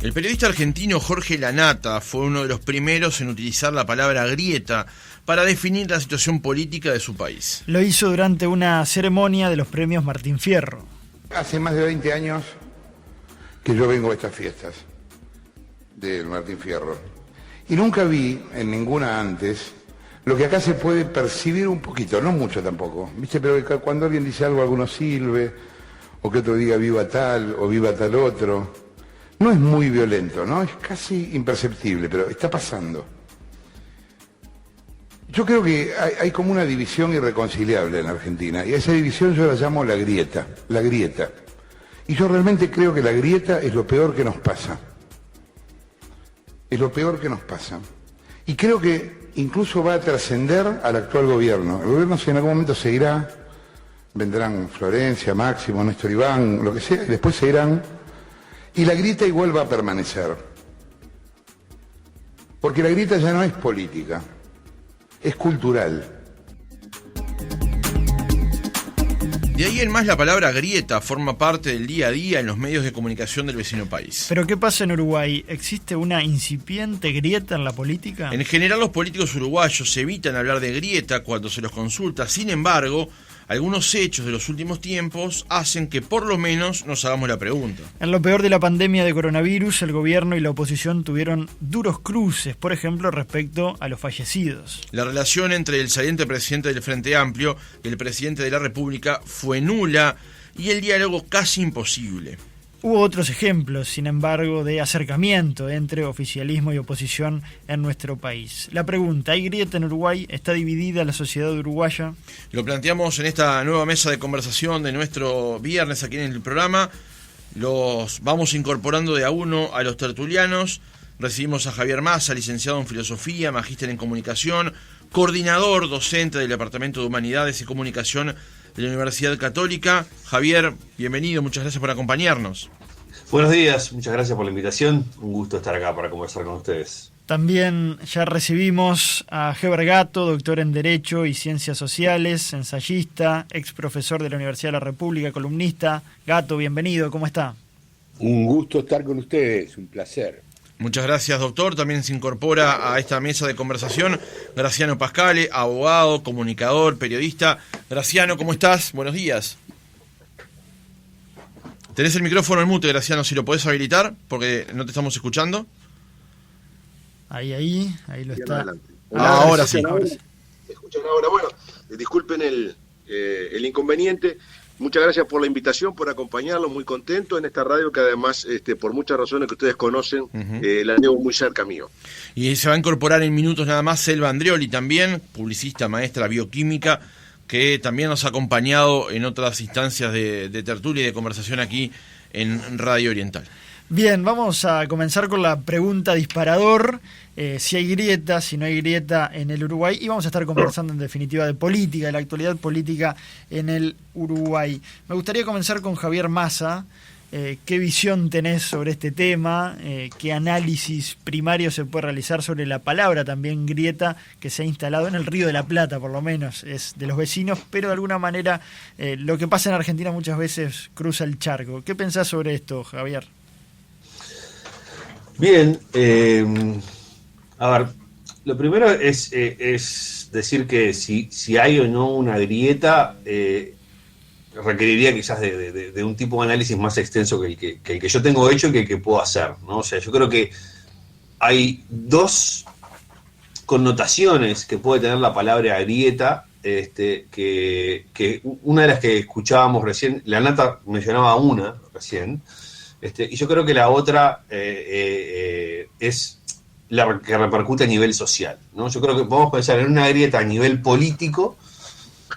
El periodista argentino Jorge Lanata fue uno de los primeros en utilizar la palabra grieta para definir la situación política de su país. Lo hizo durante una ceremonia de los premios Martín Fierro. Hace más de 20 años que yo vengo a estas fiestas del Martín Fierro y nunca vi en ninguna antes lo que acá se puede percibir un poquito, no mucho tampoco, ¿viste? Pero cuando alguien dice algo, alguno silbe, o que otro diga viva tal o viva tal otro, no es muy violento, ¿no? Es casi imperceptible, pero está pasando. Yo creo que hay como una división irreconciliable en Argentina, y a esa división yo la llamo la grieta, la grieta. Y yo realmente creo que la grieta es lo peor que nos pasa. Es lo peor que nos pasa. Y creo que incluso va a trascender al actual gobierno. El gobierno en algún momento se irá, vendrán Florencia, Máximo, Néstor Iván, lo que sea, y después se irán, y la grieta igual va a permanecer. Porque la grieta ya no es política, es cultural. De ahí en más la palabra grieta forma parte del día a día en los medios de comunicación del vecino país. ¿Pero qué pasa en Uruguay? ¿Existe una incipiente grieta en la política? En general los políticos uruguayos evitan hablar de grieta cuando se los consulta. Sin embargo, algunos hechos de los últimos tiempos hacen que por lo menos nos hagamos la pregunta. En lo peor de la pandemia de coronavirus, el gobierno y la oposición tuvieron duros cruces, por ejemplo, respecto a los fallecidos. La relación entre el saliente presidente del Frente Amplio y el presidente de la República fue nula y el diálogo casi imposible. Hubo otros ejemplos, sin embargo, de acercamiento entre oficialismo y oposición en nuestro país. La pregunta, ¿hay grieta en Uruguay? ¿Está dividida la sociedad uruguaya? Lo planteamos en esta nueva mesa de conversación de nuestro viernes aquí en el programa. Los vamos incorporando de a uno a los tertulianos. Recibimos a Javier Massa, licenciado en Filosofía, magíster en Comunicación, coordinador docente del Departamento de Humanidades y Comunicación de la Universidad Católica. Javier, bienvenido, muchas gracias por acompañarnos. Buenos días, muchas gracias por la invitación. Un gusto estar acá para conversar con ustedes. También ya recibimos a Heber Gato, doctor en Derecho y Ciencias Sociales, ensayista, ex profesor de la Universidad de la República, columnista. Gato, bienvenido, ¿cómo está? Un gusto estar con ustedes, un placer. Muchas gracias, doctor. También se incorpora a esta mesa de conversación Graciano Pascale, abogado, comunicador, periodista. Graciano, ¿cómo estás? Buenos días. Tenés el micrófono en mute, Graciano, si lo podés habilitar, porque no te estamos escuchando. Ahí lo está. Ahora sí. ¿Me escuchan ahora? Bueno, disculpen el inconveniente. Muchas gracias por la invitación, por acompañarlos, muy contento en esta radio que además, por muchas razones que ustedes conocen, la llevo muy cerca mío. Y se va a incorporar en minutos nada más Selva Andreoli también, publicista, maestra bioquímica, que también nos ha acompañado en otras instancias de tertulia y de conversación aquí en Radio Oriental. Bien, vamos a comenzar con la pregunta disparador, si hay grieta, si no hay grieta en el Uruguay, y vamos a estar conversando en definitiva de política, de la actualidad política en el Uruguay. Me gustaría comenzar con Javier Massa. ¿Qué visión tenés sobre este tema? ¿Qué análisis primario se puede realizar sobre la palabra también grieta que se ha instalado en el Río de la Plata, por lo menos, es de los vecinos, pero de alguna manera lo que pasa en Argentina muchas veces cruza el charco? ¿Qué pensás sobre esto, Javier? Bien, a ver, lo primero es decir que si hay o no una grieta, requeriría quizás de un tipo de análisis más extenso que el que yo tengo hecho y que el que puedo hacer, ¿no? O sea, yo creo que hay dos connotaciones que puede tener la palabra grieta, que una de las que escuchábamos recién, Lanata mencionaba una recién, y yo creo que la otra es la que repercute a nivel social, ¿no? Yo creo que podemos pensar en una grieta a nivel político,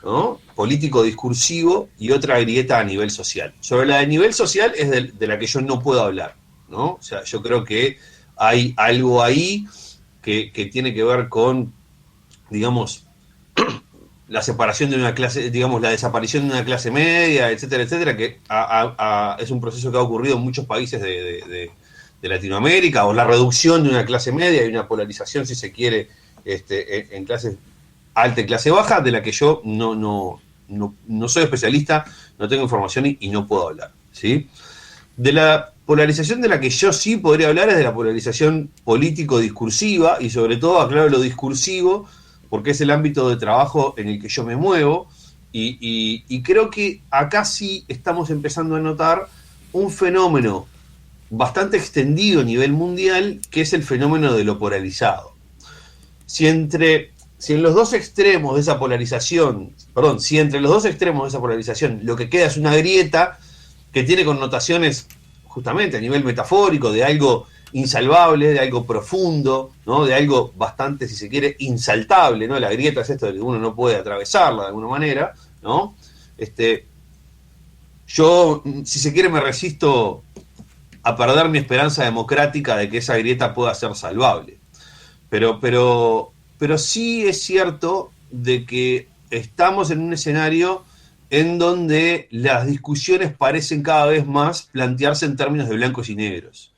¿no? Político discursivo, y otra grieta a nivel social. Sobre la de nivel social es de la que yo no puedo hablar, ¿no? O sea, yo creo que hay algo ahí que tiene que ver con, digamos, la separación de una clase, digamos, la desaparición de una clase media, etcétera, etcétera, que es un proceso que ha ocurrido en muchos países de Latinoamérica, o la reducción de una clase media y una polarización, si se quiere, en clase alta y clase baja, de la que yo no soy especialista, no tengo información y no puedo hablar, ¿sí? De la polarización de la que yo sí podría hablar es de la polarización político-discursiva, y sobre todo, aclaro lo discursivo, porque es el ámbito de trabajo en el que yo me muevo, y creo que acá sí estamos empezando a notar un fenómeno bastante extendido a nivel mundial, que es el fenómeno de lo polarizado. Si entre los dos extremos de esa polarización, si entre los dos extremos de esa polarización lo que queda es una grieta que tiene connotaciones justamente a nivel metafórico de algo insalvable, de algo profundo, ¿no? De algo bastante, si se quiere, insaltable, ¿no? La grieta es esto de que uno no puede atravesarla de alguna manera, ¿no? Yo, si se quiere, me resisto a perder mi esperanza democrática de que esa grieta pueda ser salvable. Pero sí es cierto de que estamos en un escenario en donde las discusiones parecen cada vez más plantearse en términos de blancos y negros,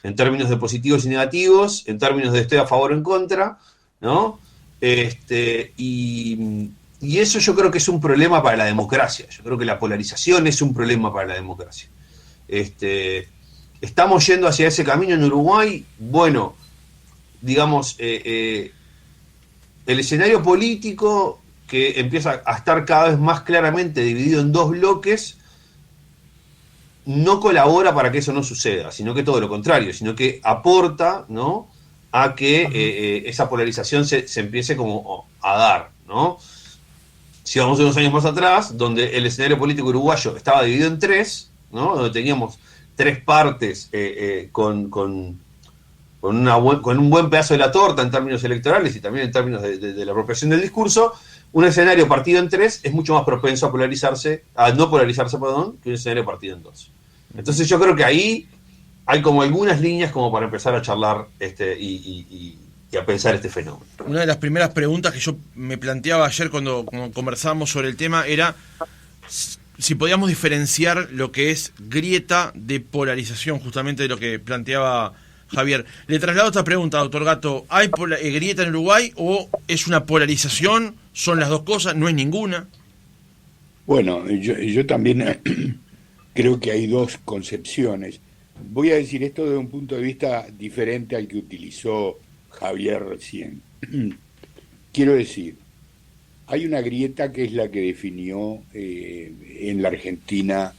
en términos de positivos y negativos, en términos de estoy a favor o en contra, ¿no? Y eso yo creo que es un problema para la democracia. Yo creo que la polarización es un problema para la democracia. ¿Estamos yendo hacia ese camino en Uruguay? Bueno, digamos, el escenario político que empieza a estar cada vez más claramente dividido en dos bloques no colabora para que eso no suceda, sino que todo lo contrario, sino que aporta, ¿no?, a que esa polarización se empiece como a dar, ¿no? Si vamos unos años más atrás, donde el escenario político uruguayo estaba dividido en tres, ¿no?, donde teníamos tres partes con un buen pedazo de la torta en términos electorales y también en términos de la apropiación del discurso, un escenario partido en tres es mucho más propenso a no polarizarse, que un escenario partido en dos. Entonces yo creo que ahí hay como algunas líneas como para empezar a charlar y a pensar este fenómeno. Una de las primeras preguntas que yo me planteaba ayer cuando conversábamos sobre el tema era si podíamos diferenciar lo que es grieta de polarización, justamente de lo que planteaba Javier. Le traslado esta pregunta, doctor Gatto. ¿Hay grieta en Uruguay o es una polarización? ¿Son las dos cosas? ¿No es ninguna? Bueno, yo también creo que hay dos concepciones. Voy a decir esto desde un punto de vista diferente al que utilizó Javier recién. Quiero decir, hay una grieta que es la que definió en la Argentina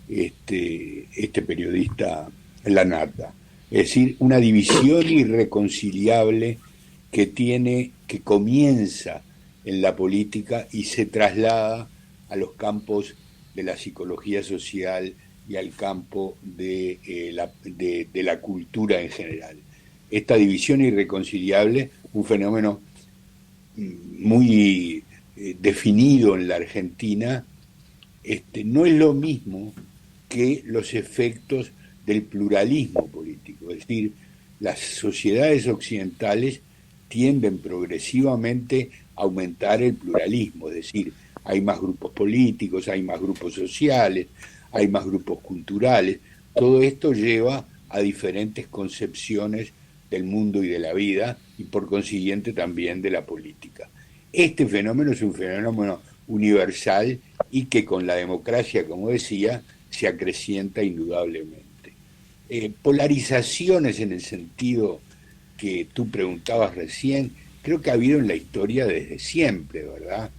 este periodista Lanata. Es decir, una división irreconciliable que comienza en la política y se traslada a los campos de la psicología social y al campo de la cultura en general. Esta división irreconciliable, un fenómeno muy definido en la Argentina, no es lo mismo que los efectos del pluralismo político. Es decir, las sociedades occidentales tienden progresivamente a aumentar el pluralismo, es decir, hay más grupos políticos, hay más grupos sociales, hay más grupos culturales. Todo esto lleva a diferentes concepciones del mundo y de la vida y por consiguiente también de la política. Este fenómeno es un fenómeno universal y que con la democracia, como decía, se acrecienta indudablemente. Polarizaciones en el sentido que tú preguntabas recién, creo que ha habido en la historia desde siempre, ¿verdad?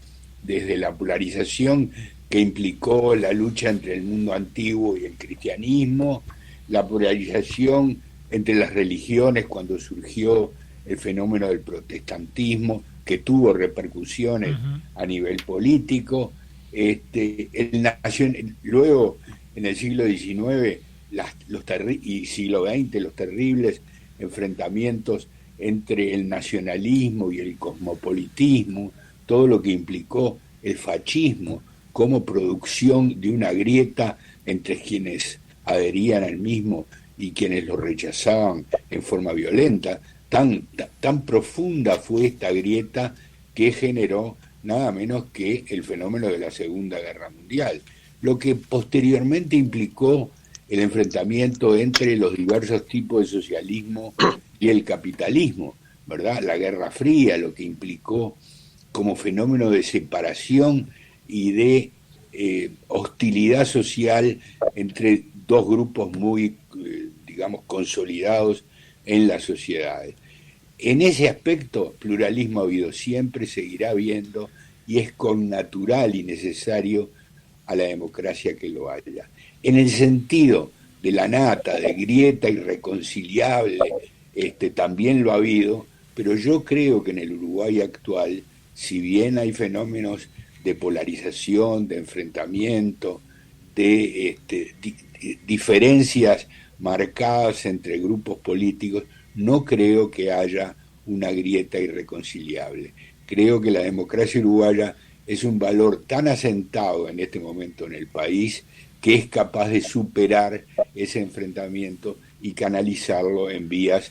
Desde la polarización que implicó la lucha entre el mundo antiguo y el cristianismo, la polarización entre las religiones cuando surgió el fenómeno del protestantismo, que tuvo repercusiones a nivel político, luego en el siglo XIX y siglo XX, los terribles enfrentamientos entre el nacionalismo y el cosmopolitismo, todo lo que implicó el fascismo como producción de una grieta entre quienes adherían al mismo y quienes lo rechazaban en forma violenta. Tan profunda fue esta grieta que generó nada menos que el fenómeno de la Segunda Guerra Mundial, lo que posteriormente implicó el enfrentamiento entre los diversos tipos de socialismo y el capitalismo, ¿verdad? La Guerra Fría, lo que implicó como fenómeno de separación y de hostilidad social entre dos grupos muy, digamos, consolidados en las sociedades. En ese aspecto, pluralismo ha habido siempre, seguirá habiendo, y es connatural y necesario a la democracia que lo haya. En el sentido de la nata, de grieta irreconciliable, también lo ha habido, pero yo creo que en el Uruguay actual, si bien hay fenómenos de polarización, de enfrentamiento, de diferencias marcadas entre grupos políticos, no creo que haya una grieta irreconciliable. Creo que la democracia uruguaya es un valor tan asentado en este momento en el país que es capaz de superar ese enfrentamiento y canalizarlo en vías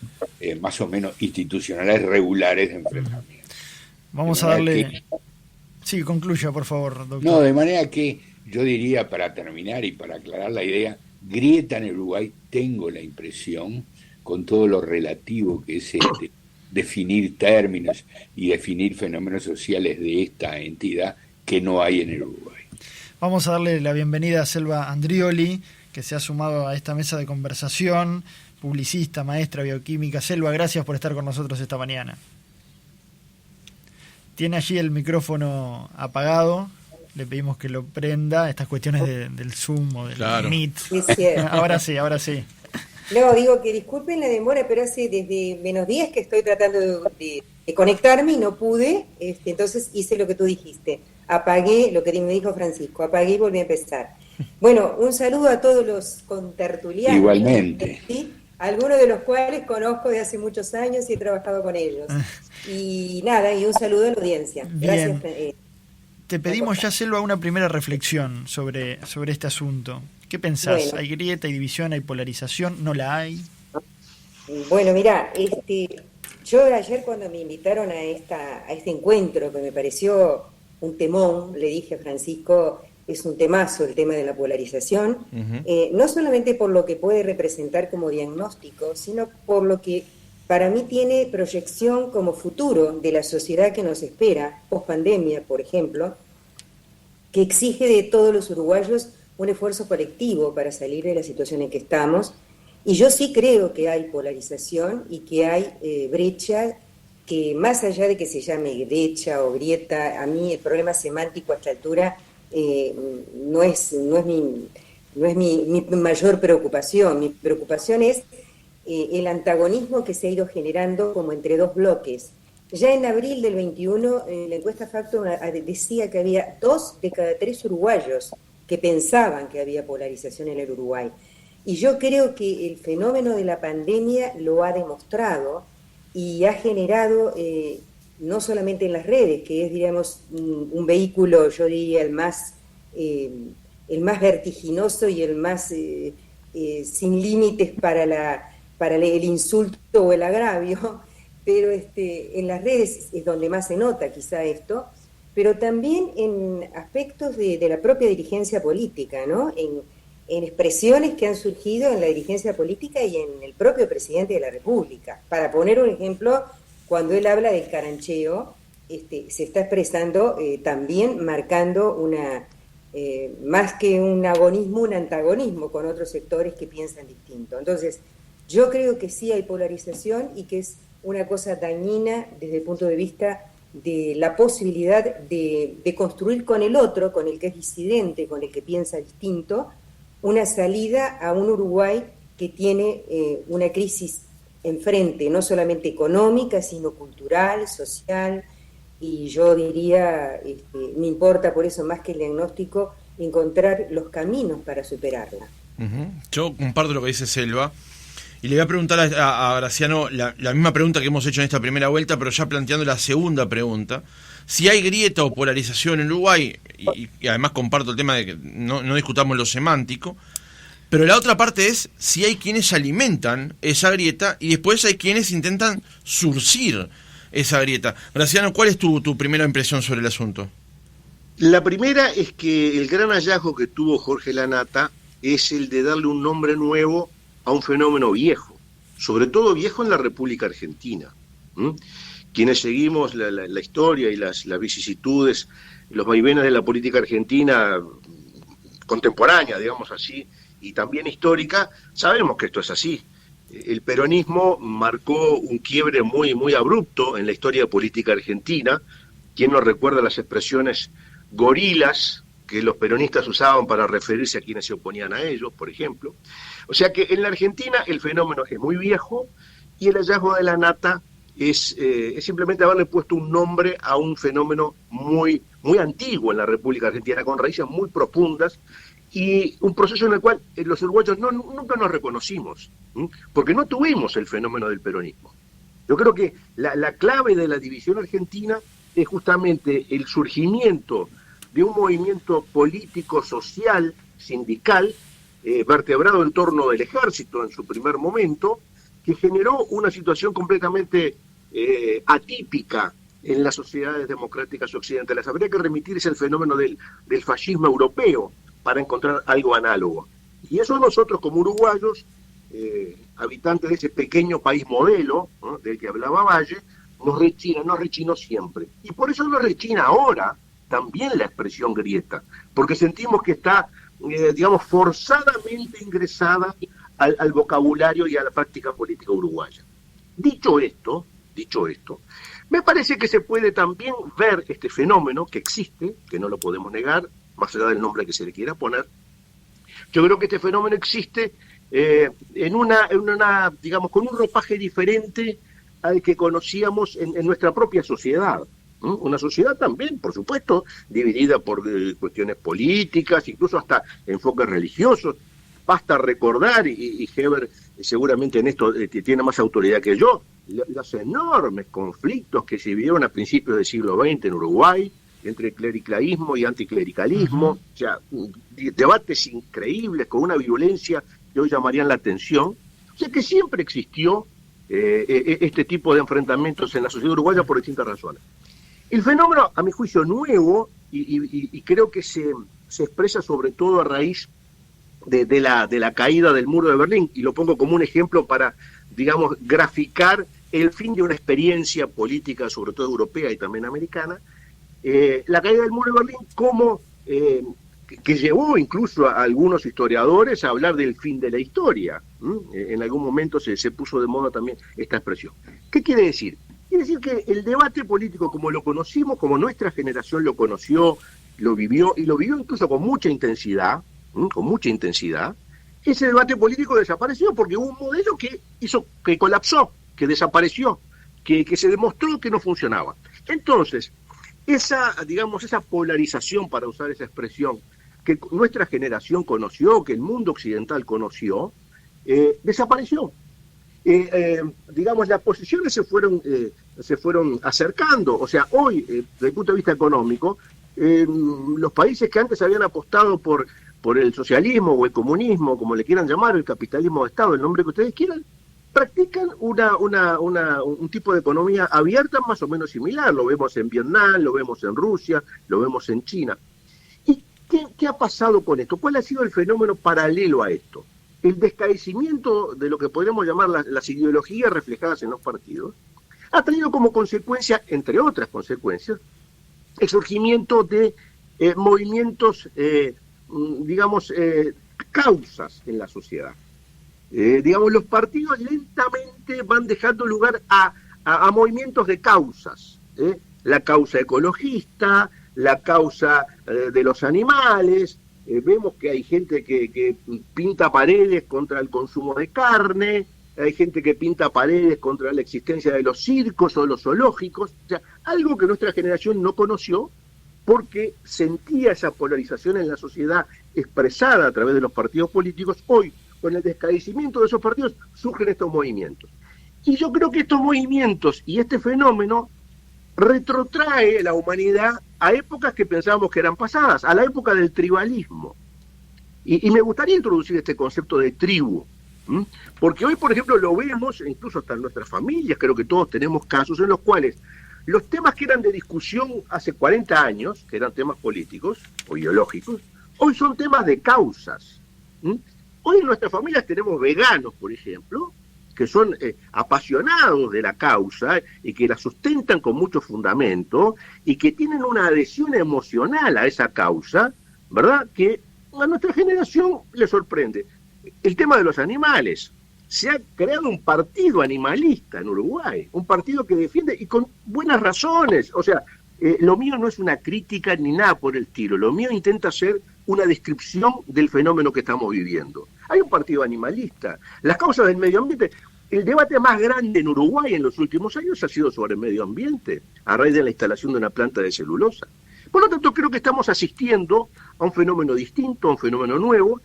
más o menos institucionales regulares de enfrentamiento. Vamos a darle... Sí, concluya, por favor, doctor. No, de manera que yo diría, para terminar y para aclarar la idea, grieta en el Uruguay, tengo la impresión, con todo lo relativo que es definir términos y definir fenómenos sociales de esta entidad, que no hay en el Uruguay. Vamos a darle la bienvenida a Selva Andrioli, que se ha sumado a esta mesa de conversación, publicista, maestra, bioquímica. Selva, gracias por estar con nosotros esta mañana. Tiene allí el micrófono apagado, le pedimos que lo prenda, estas cuestiones del Zoom o del Meet. Sí, ahora sí. No, digo que disculpen la demora, pero hace desde menos 10 que estoy tratando de conectarme y no pude, entonces hice lo que tú dijiste, apagué, lo que me dijo Francisco, apagué y volví a empezar. Bueno, un saludo a todos los contertulianos. Igualmente. ¿Sí? Algunos de los cuales conozco de hace muchos años y he trabajado con ellos. Y nada, y un saludo a la audiencia. Bien. Gracias. Te pedimos ya, Selva, una primera reflexión sobre este asunto. ¿Qué pensás? Bueno. ¿Hay grieta, hay división, hay polarización? ¿No la hay? Bueno, mirá, yo ayer cuando me invitaron a este encuentro, que me pareció un temón, le dije a Francisco, es un temazo el tema de la polarización, no solamente por lo que puede representar como diagnóstico, sino por lo que para mí tiene proyección como futuro de la sociedad que nos espera, post pandemia, por ejemplo, que exige de todos los uruguayos un esfuerzo colectivo para salir de la situación en que estamos. Y yo sí creo que hay polarización y que hay brecha, que más allá de que se llame brecha o grieta, a mí el problema semántico a esta altura no es mi mayor preocupación. Mi preocupación es el antagonismo que se ha ido generando como entre dos bloques. Ya en abril del 21, la encuesta Factum decía que había 2 de cada 3 uruguayos que pensaban que había polarización en el Uruguay. Y yo creo que el fenómeno de la pandemia lo ha demostrado y ha generado, no solamente en las redes, que es, digamos, un vehículo, yo diría, el más vertiginoso y el más sin límites para el insulto o el agravio, pero en las redes es donde más se nota quizá esto, pero también en aspectos de la propia dirigencia política, ¿no? En expresiones que han surgido en la dirigencia política y en el propio presidente de la República. Para poner un ejemplo, cuando él habla del carancheo, se está expresando también marcando más que un agonismo, un antagonismo con otros sectores que piensan distinto. Entonces, yo creo que sí hay polarización y que es una cosa dañina desde el punto de vista de la posibilidad de construir con el otro, con el que es disidente, con el que piensa distinto, una salida a un Uruguay que tiene una crisis enfrente, no solamente económica, sino cultural, social, y yo diría, me importa por eso más que el diagnóstico, encontrar los caminos para superarla. Yo comparto lo que dice Selva, y le voy a preguntar a Graciano la misma pregunta que hemos hecho en esta primera vuelta, pero ya planteando la segunda pregunta. Si hay grieta o polarización en Uruguay, y además comparto el tema de que no discutamos lo semántico, pero la otra parte es si hay quienes alimentan esa grieta y después hay quienes intentan surcir esa grieta. Graciano, ¿cuál es tu primera impresión sobre el asunto? La primera es que el gran hallazgo que tuvo Jorge Lanata es el de darle un nombre nuevo a un fenómeno viejo, sobre todo viejo en la República Argentina. Quienes seguimos la historia y las vicisitudes, los vaivenes de la política argentina contemporánea, digamos así, y también histórica, sabemos que esto es así. El peronismo marcó un quiebre muy, muy abrupto en la historia política argentina. ¿Quién no recuerda las expresiones gorilas que los peronistas usaban para referirse a quienes se oponían a ellos, por ejemplo? O sea que en la Argentina el fenómeno es muy viejo y el hallazgo de la nata es simplemente haberle puesto un nombre a un fenómeno muy, muy antiguo en la República Argentina, con raíces muy profundas, y un proceso en el cual los uruguayos nunca nos reconocimos, porque no tuvimos el fenómeno del peronismo. Yo creo que la clave de la división argentina es justamente el surgimiento de un movimiento político, social, sindical, vertebrado en torno del ejército en su primer momento, que generó una situación completamente atípica en las sociedades democráticas occidentales. Habría que remitirse al fenómeno del fascismo europeo para encontrar algo análogo. Y eso nosotros como uruguayos, habitantes de ese pequeño país modelo, ¿no?, del que hablaba Valle, nos rechinó siempre. Y por eso nos rechina ahora también la expresión grieta, porque sentimos que está, digamos, forzadamente ingresada al vocabulario y a la práctica política uruguaya. Dicho esto, me parece que se puede también ver este fenómeno que existe, que no lo podemos negar, más allá del nombre que se le quiera poner. Yo creo que este fenómeno existe en una, digamos, con un ropaje diferente al que conocíamos en nuestra propia sociedad. Una sociedad también, por supuesto, dividida por cuestiones políticas, incluso hasta enfoques religiosos. Basta recordar, y Heber seguramente en esto tiene más autoridad que yo, los enormes conflictos que se vivieron a principios del siglo XX en Uruguay, entre clericalismo y anticlericalismo, o sea, debates increíbles con una violencia que hoy llamarían la atención. O sea que siempre existió este tipo de enfrentamientos en la sociedad uruguaya por distintas razones. El fenómeno, a mi juicio, nuevo, y creo que se expresa sobre todo a raíz de la caída del muro de Berlín, y lo pongo como un ejemplo para, digamos, graficar el fin de una experiencia política, sobre todo europea y también americana. La caída del muro de Berlín como que llevó incluso a algunos historiadores a hablar del fin de la historia. En algún momento se puso de moda también esta expresión. ¿Qué quiere decir? Quiere decir que el debate político como lo conocimos, como nuestra generación lo conoció, lo vivió, y lo vivió incluso con mucha intensidad, ese debate político desapareció porque hubo un modelo que colapsó, que desapareció, que se demostró que no funcionaba. Entonces, esa polarización, para usar esa expresión, que nuestra generación conoció, que el mundo occidental conoció, desapareció. Las posiciones se fueron acercando. O sea, hoy, desde el punto de vista económico, los países que antes habían apostado por el socialismo o el comunismo, como le quieran llamar, el capitalismo de Estado, el nombre que ustedes quieran, practican un tipo de economía abierta más o menos similar. Lo vemos en Vietnam, lo vemos en Rusia, lo vemos en China. ¿Y qué ha pasado con esto? ¿Cuál ha sido el fenómeno paralelo a esto? El descaecimiento de lo que podríamos llamar las ideologías reflejadas en los partidos ha traído como consecuencia, entre otras consecuencias, el surgimiento de movimientos, causas en la sociedad. Los partidos lentamente van dejando lugar a movimientos de causas. La causa ecologista, la causa de los animales. Vemos que hay gente que pinta paredes contra el consumo de carne, hay gente que pinta paredes contra la existencia de los circos o los zoológicos. O sea, algo que nuestra generación no conoció porque sentía esa polarización en la sociedad expresada a través de los partidos políticos. Hoy, con el descaecimiento de esos partidos, surgen estos movimientos. Y yo creo que estos movimientos y este fenómeno retrotrae la humanidad a épocas que pensábamos que eran pasadas, a la época del tribalismo. Y me gustaría introducir este concepto de tribu, porque hoy, por ejemplo, lo vemos, incluso hasta en nuestras familias, creo que todos tenemos casos en los cuales los temas que eran de discusión hace 40 años, que eran temas políticos o ideológicos, hoy son temas de causas. Hoy en nuestras familias tenemos veganos, por ejemplo, que son apasionados de la causa y que la sustentan con mucho fundamento y que tienen una adhesión emocional a esa causa, ¿verdad? Que a nuestra generación le sorprende. El tema de los animales. Se ha creado un partido animalista en Uruguay, un partido que defiende, y con buenas razones. O sea, lo mío no es una crítica ni nada por el estilo. Lo mío intenta ser una descripción del fenómeno que estamos viviendo. Hay un partido animalista. Las causas del medio ambiente. El debate más grande en Uruguay en los últimos años ha sido sobre el medio ambiente, a raíz de la instalación de una planta de celulosa. Por lo tanto, creo que estamos asistiendo a un fenómeno distinto, a un fenómeno nuevo,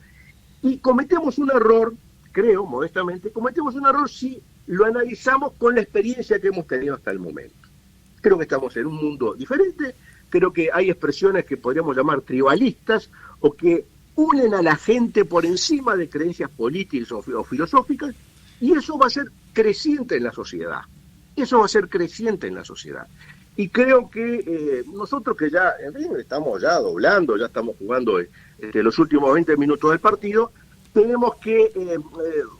y cometemos un error, creo, modestamente, cometemos un error si lo analizamos con la experiencia que hemos tenido hasta el momento. Creo que estamos en un mundo diferente, creo que hay expresiones que podríamos llamar tribalistas, o que unen a la gente por encima de creencias políticas o filosóficas, y eso va a ser creciente en la sociedad. Eso va a ser creciente en la sociedad. Y creo que nosotros que ya, en fin, estamos ya doblando, ya estamos jugando los últimos 20 minutos del partido, tenemos que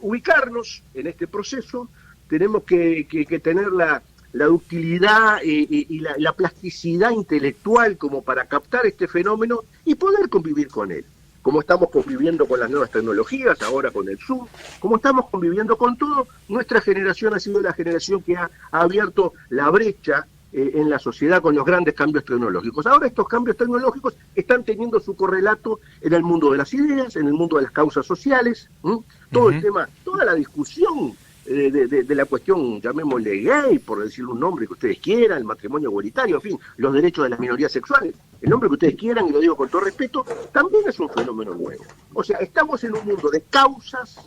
ubicarnos en este proceso, tenemos que tener la ductilidad y la plasticidad intelectual como para captar este fenómeno y poder convivir con él. Como estamos conviviendo con las nuevas tecnologías, ahora con el Zoom, como estamos conviviendo con todo, nuestra generación ha sido la generación que ha abierto la brecha en la sociedad con los grandes cambios tecnológicos. Ahora estos cambios tecnológicos están teniendo su correlato en el mundo de las ideas, en el mundo de las causas sociales, todo el tema, toda la discusión de la cuestión, llamémosle gay, por decirle un nombre que ustedes quieran, el matrimonio igualitario, en fin, los derechos de las minorías sexuales, el nombre que ustedes quieran, y lo digo con todo respeto, también es un fenómeno nuevo. O sea, estamos en un mundo de causas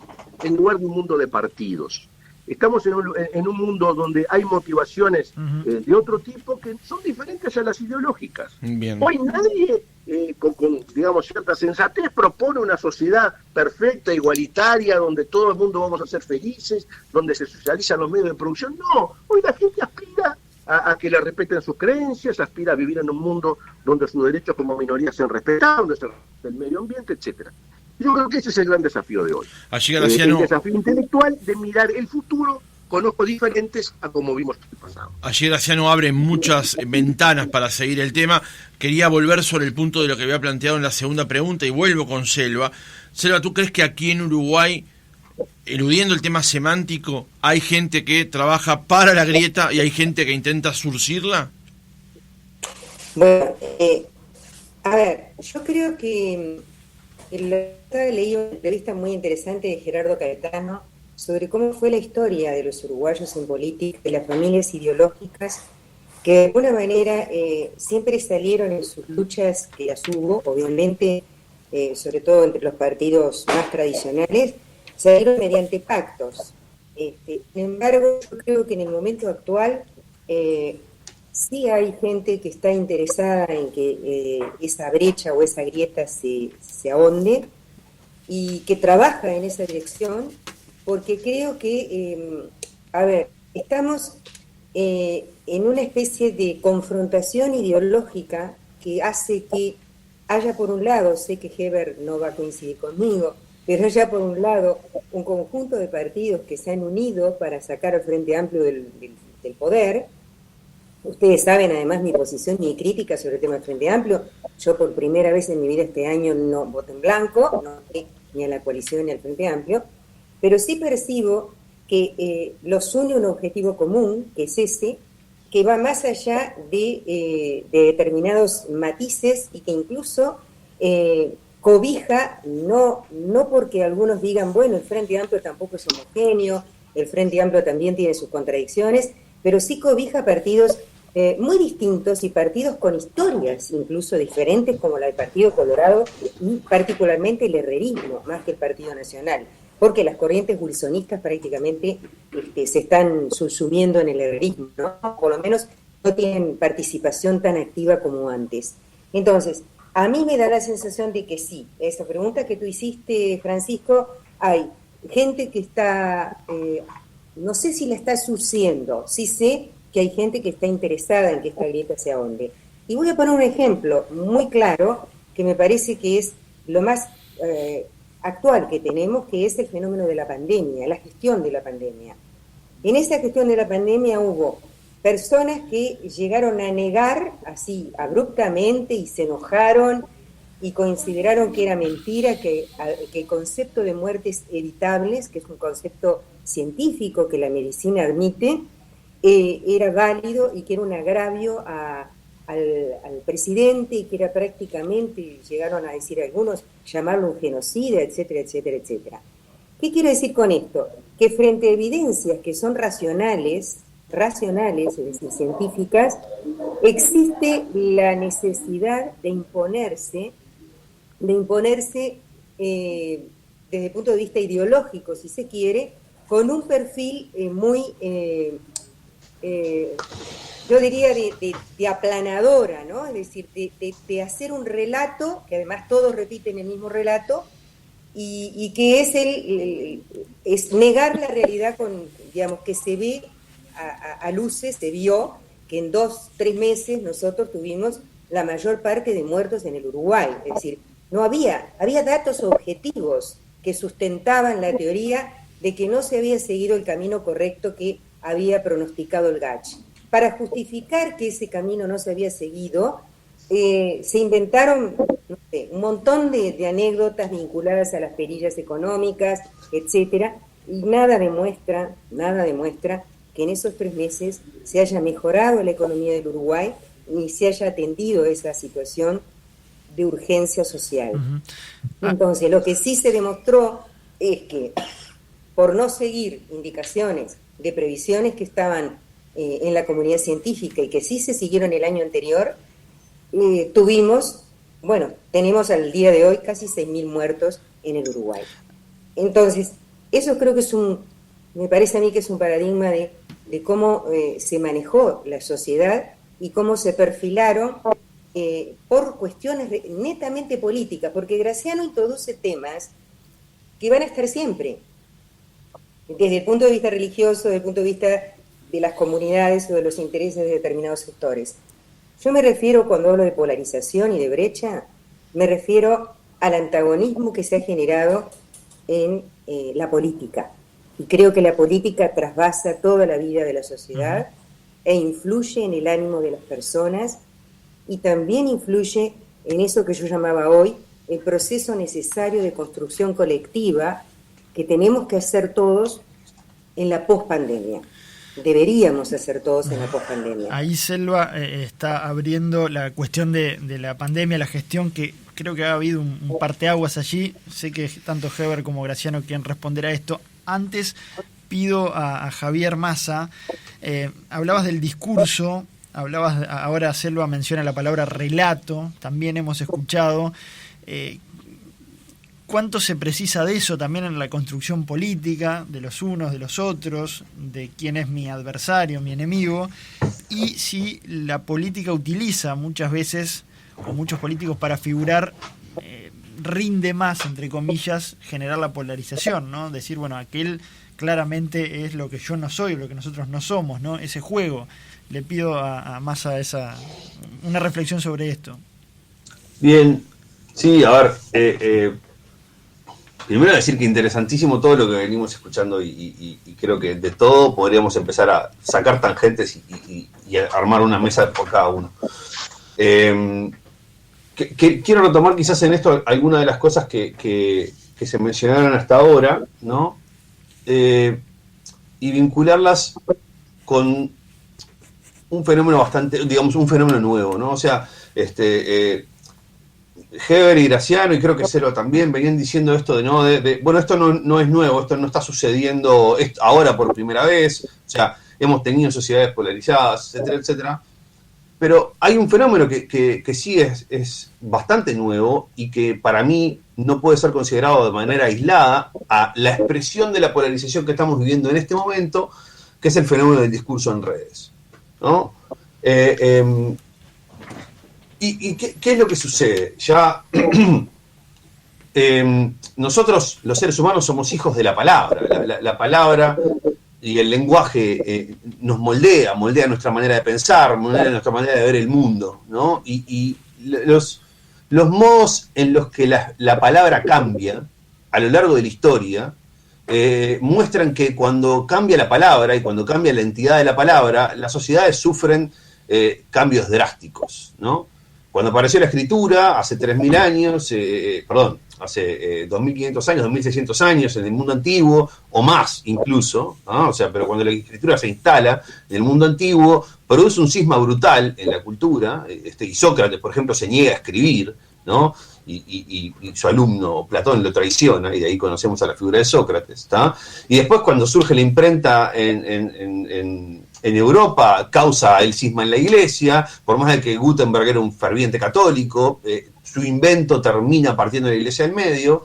en lugar de un mundo de partidos. Estamos en un mundo donde hay motivaciones de otro tipo que son diferentes a las ideológicas. Bien. Hoy nadie, con digamos, cierta sensatez, propone una sociedad perfecta, igualitaria, donde todo el mundo vamos a ser felices, donde se socializan los medios de producción. No, hoy la gente aspira a que le respeten sus creencias, aspira a vivir en un mundo donde sus derechos como minoría sean respetados, donde se respete el medio ambiente, etcétera. Yo creo que ese es el gran desafío de hoy. Allí, Graciano, el desafío intelectual de mirar el futuro con ojos diferentes a como vimos el pasado. Allí Graciano abre muchas ventanas para seguir el tema. Quería volver sobre el punto de lo que había planteado en la segunda pregunta y vuelvo con Selva. Selva, ¿tú crees que aquí en Uruguay, eludiendo el tema semántico, hay gente que trabaja para la grieta y hay gente que intenta surcirla? Bueno, a ver, yo creo que leí una entrevista muy interesante de Gerardo Caetano sobre cómo fue la historia de los uruguayos en política, de las familias ideológicas, que de alguna manera siempre salieron en sus luchas, que las hubo, obviamente, sobre todo entre los partidos más tradicionales, salieron mediante pactos. Sin embargo, yo creo que en el momento actual sí hay gente que está interesada en que esa brecha o esa grieta se ahonde y que trabaja en esa dirección, porque creo que, estamos en una especie de confrontación ideológica que hace que haya, por un lado, sé que Heber no va a coincidir conmigo, pero haya por un lado un conjunto de partidos que se han unido para sacar al Frente Amplio del poder. Ustedes saben además mi posición, mi crítica sobre el tema del Frente Amplio. Yo por primera vez en mi vida este año no voto en blanco, no voté ni a la coalición ni al Frente Amplio, pero sí percibo que los une un objetivo común, que es ese, que va más allá de determinados matices y que incluso cobija, no porque algunos digan, bueno, el Frente Amplio tampoco es homogéneo, el Frente Amplio también tiene sus contradicciones, pero sí cobija partidos muy distintos y partidos con historias incluso diferentes, como la del Partido Colorado y particularmente el herrerismo, más que el Partido Nacional, porque las corrientes wilsonistas prácticamente se están subsumiendo en el herrerismo, ¿no? Por lo menos no tienen participación tan activa como antes. Entonces, a mí me da la sensación de que sí, esa pregunta que tú hiciste, Francisco, hay gente que está, no sé si la está surciendo, sí sé que hay gente que está interesada en que esta grieta se ahonde. Y voy a poner un ejemplo muy claro que me parece que es lo más actual que tenemos, que es el fenómeno de la pandemia, la gestión de la pandemia. En esa gestión de la pandemia hubo personas que llegaron a negar así abruptamente y se enojaron y consideraron que era mentira, que el concepto de muertes evitables, que es un concepto científico que la medicina admite, era válido y que era un agravio al presidente, y que era prácticamente, llegaron a decir algunos, llamarlo un genocida, etcétera, etcétera, etcétera. ¿Qué quiero decir con esto? Que frente a evidencias que son racionales, es decir, científicas, existe la necesidad de imponerse desde el punto de vista ideológico, si se quiere, con un perfil muy, yo diría, de aplanadora, ¿no? Es decir, de hacer un relato, que además todos repiten el mismo relato, y que es negar la realidad digamos, que se ve a luces, se vio que en 2-3 meses nosotros tuvimos la mayor parte de muertos en el Uruguay. Es decir, no había datos objetivos que sustentaban la teoría de que no se había seguido el camino correcto que había pronosticado el GACH. Para justificar que ese camino no se había seguido, se inventaron, no sé, un montón de anécdotas vinculadas a las perillas económicas, etcétera, y nada demuestra que en esos 3 meses se haya mejorado la economía del Uruguay ni se haya atendido esa situación de urgencia social. Uh-huh. Entonces, lo que sí se demostró es que por no seguir indicaciones de previsiones que estaban en la comunidad científica y que sí se siguieron el año anterior, tenemos al día de hoy casi 6.000 muertos en el Uruguay. Entonces, eso creo que me parece a mí que es un paradigma de cómo se manejó la sociedad y cómo se perfilaron por cuestiones netamente políticas, porque Graciano introduce temas que van a estar siempre, desde el punto de vista religioso, desde el punto de vista de las comunidades o de los intereses de determinados sectores. Yo me refiero, cuando hablo de polarización y de brecha, me refiero al antagonismo que se ha generado en la política. Y creo que la política trasvasa toda la vida de la sociedad e influye en el ánimo de las personas y también influye en eso que yo llamaba hoy el proceso necesario de construcción colectiva que tenemos que hacer todos en la pospandemia. Deberíamos hacer todos en la pospandemia. Ahí Selva está abriendo la cuestión de la pandemia, la gestión, que creo que ha habido un parteaguas allí. Sé que tanto Heber como Graciano quieren responder a esto. Antes pido a Javier Massa, hablabas del discurso, ahora Selva menciona la palabra relato, también hemos escuchado. ¿Cuánto se precisa de eso también en la construcción política, de los unos, de los otros, de quién es mi adversario, mi enemigo? Y si la política utiliza muchas veces, o muchos políticos para figurar, rinde más, entre comillas, generar la polarización, ¿no? Decir, bueno, aquel claramente es lo que yo no soy, lo que nosotros no somos, ¿no? Ese juego. Le pido a Massa una reflexión sobre esto. Bien, sí, a ver, primero decir que interesantísimo todo lo que venimos escuchando y creo que de todo podríamos empezar a sacar tangentes y armar una mesa por cada uno. Quiero retomar quizás en esto algunas de las cosas que se mencionaron hasta ahora, ¿no? Y vincularlas con un fenómeno un fenómeno nuevo, ¿no? O sea, Heber y Graciano, y creo que Selva también, venían diciendo esto bueno, esto no es nuevo, esto no está sucediendo ahora por primera vez, o sea, hemos tenido sociedades polarizadas, etcétera, etcétera, pero hay un fenómeno que sí es bastante nuevo y que para mí no puede ser considerado de manera aislada a la expresión de la polarización que estamos viviendo en este momento, que es el fenómeno del discurso en redes, ¿no? ¿Y qué es lo que sucede? Ya nosotros, los seres humanos, somos hijos de la palabra. La palabra y el lenguaje nos moldea nuestra manera de pensar, moldea nuestra manera de ver el mundo, ¿no? Y los modos en los que la palabra cambia a lo largo de la historia muestran que cuando cambia la palabra y cuando cambia la entidad de la palabra, las sociedades sufren cambios drásticos, ¿no? Cuando apareció la escritura, hace 3.000 años, hace 2.500 años, 2.600 años en el mundo antiguo, o más incluso, ¿no? O sea, pero cuando la escritura se instala en el mundo antiguo, produce un cisma brutal en la cultura, y Sócrates, por ejemplo, se niega a escribir, ¿no? Y su alumno Platón lo traiciona, y de ahí conocemos a la figura de Sócrates, ¿está? Y después, cuando surge la imprenta en Europa, causa el cisma en la Iglesia, por más de que Gutenberg era un ferviente católico, su invento termina partiendo de la Iglesia del medio,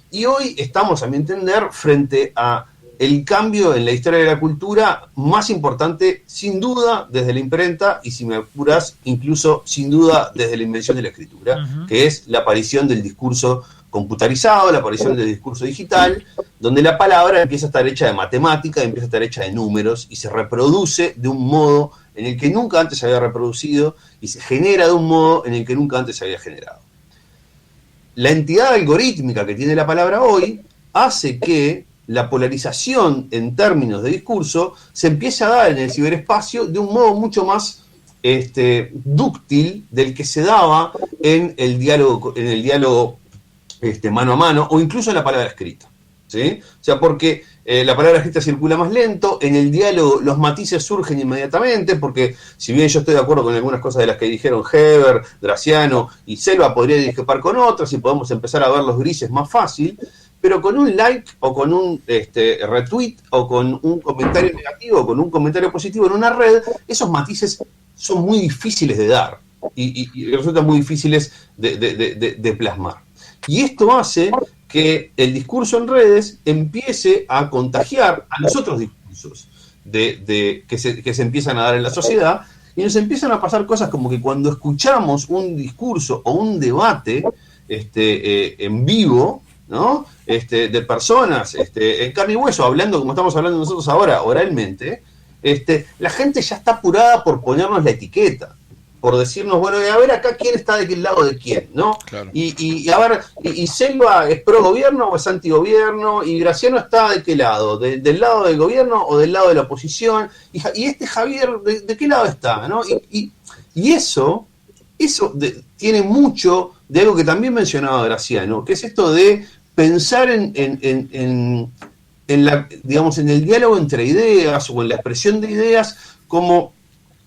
y hoy estamos, a mi entender, frente a el cambio en la historia de la cultura más importante, sin duda, desde la imprenta, y si me apuras, incluso sin duda desde la invención de la escritura, que es la aparición del discurso computarizado, la aparición del discurso digital, donde la palabra empieza a estar hecha de matemática, empieza a estar hecha de números, y se reproduce de un modo en el que nunca antes se había reproducido, y se genera de un modo en el que nunca antes se había generado. La entidad algorítmica que tiene la palabra hoy hace que la polarización en términos de discurso se empiece a dar en el ciberespacio de un modo mucho más dúctil del que se daba en el diálogo mano a mano, o incluso en la palabra escrita, ¿sí? O sea, porque la palabra escrita circula más lento, en el diálogo los matices surgen inmediatamente, porque si bien yo estoy de acuerdo con algunas cosas de las que dijeron Heber, Graciano y Selva, podría discrepar con otras y podemos empezar a ver los grises más fácil, pero con un like o con un retweet o con un comentario negativo o con un comentario positivo en una red, esos matices son muy difíciles de dar y resultan muy difíciles de plasmar. Y esto hace que el discurso en redes empiece a contagiar a los otros discursos que se empiezan a dar en la sociedad, y nos empiezan a pasar cosas como que cuando escuchamos un discurso o un debate en vivo, ¿no? De personas en carne y hueso, hablando como estamos hablando nosotros ahora, oralmente, la gente ya está apurada por ponernos la etiqueta, por decirnos, bueno, a ver acá quién está de qué lado de quién, ¿no? Claro. Y a ver, y Selva es pro gobierno o es anti gobierno, y Graciano está de qué lado, del lado del gobierno o del lado de la oposición, y Javier, ¿de qué lado está? ¿No? Y eso tiene mucho de algo que también mencionaba Graciano, que es esto de pensar en el diálogo entre ideas o en la expresión de ideas como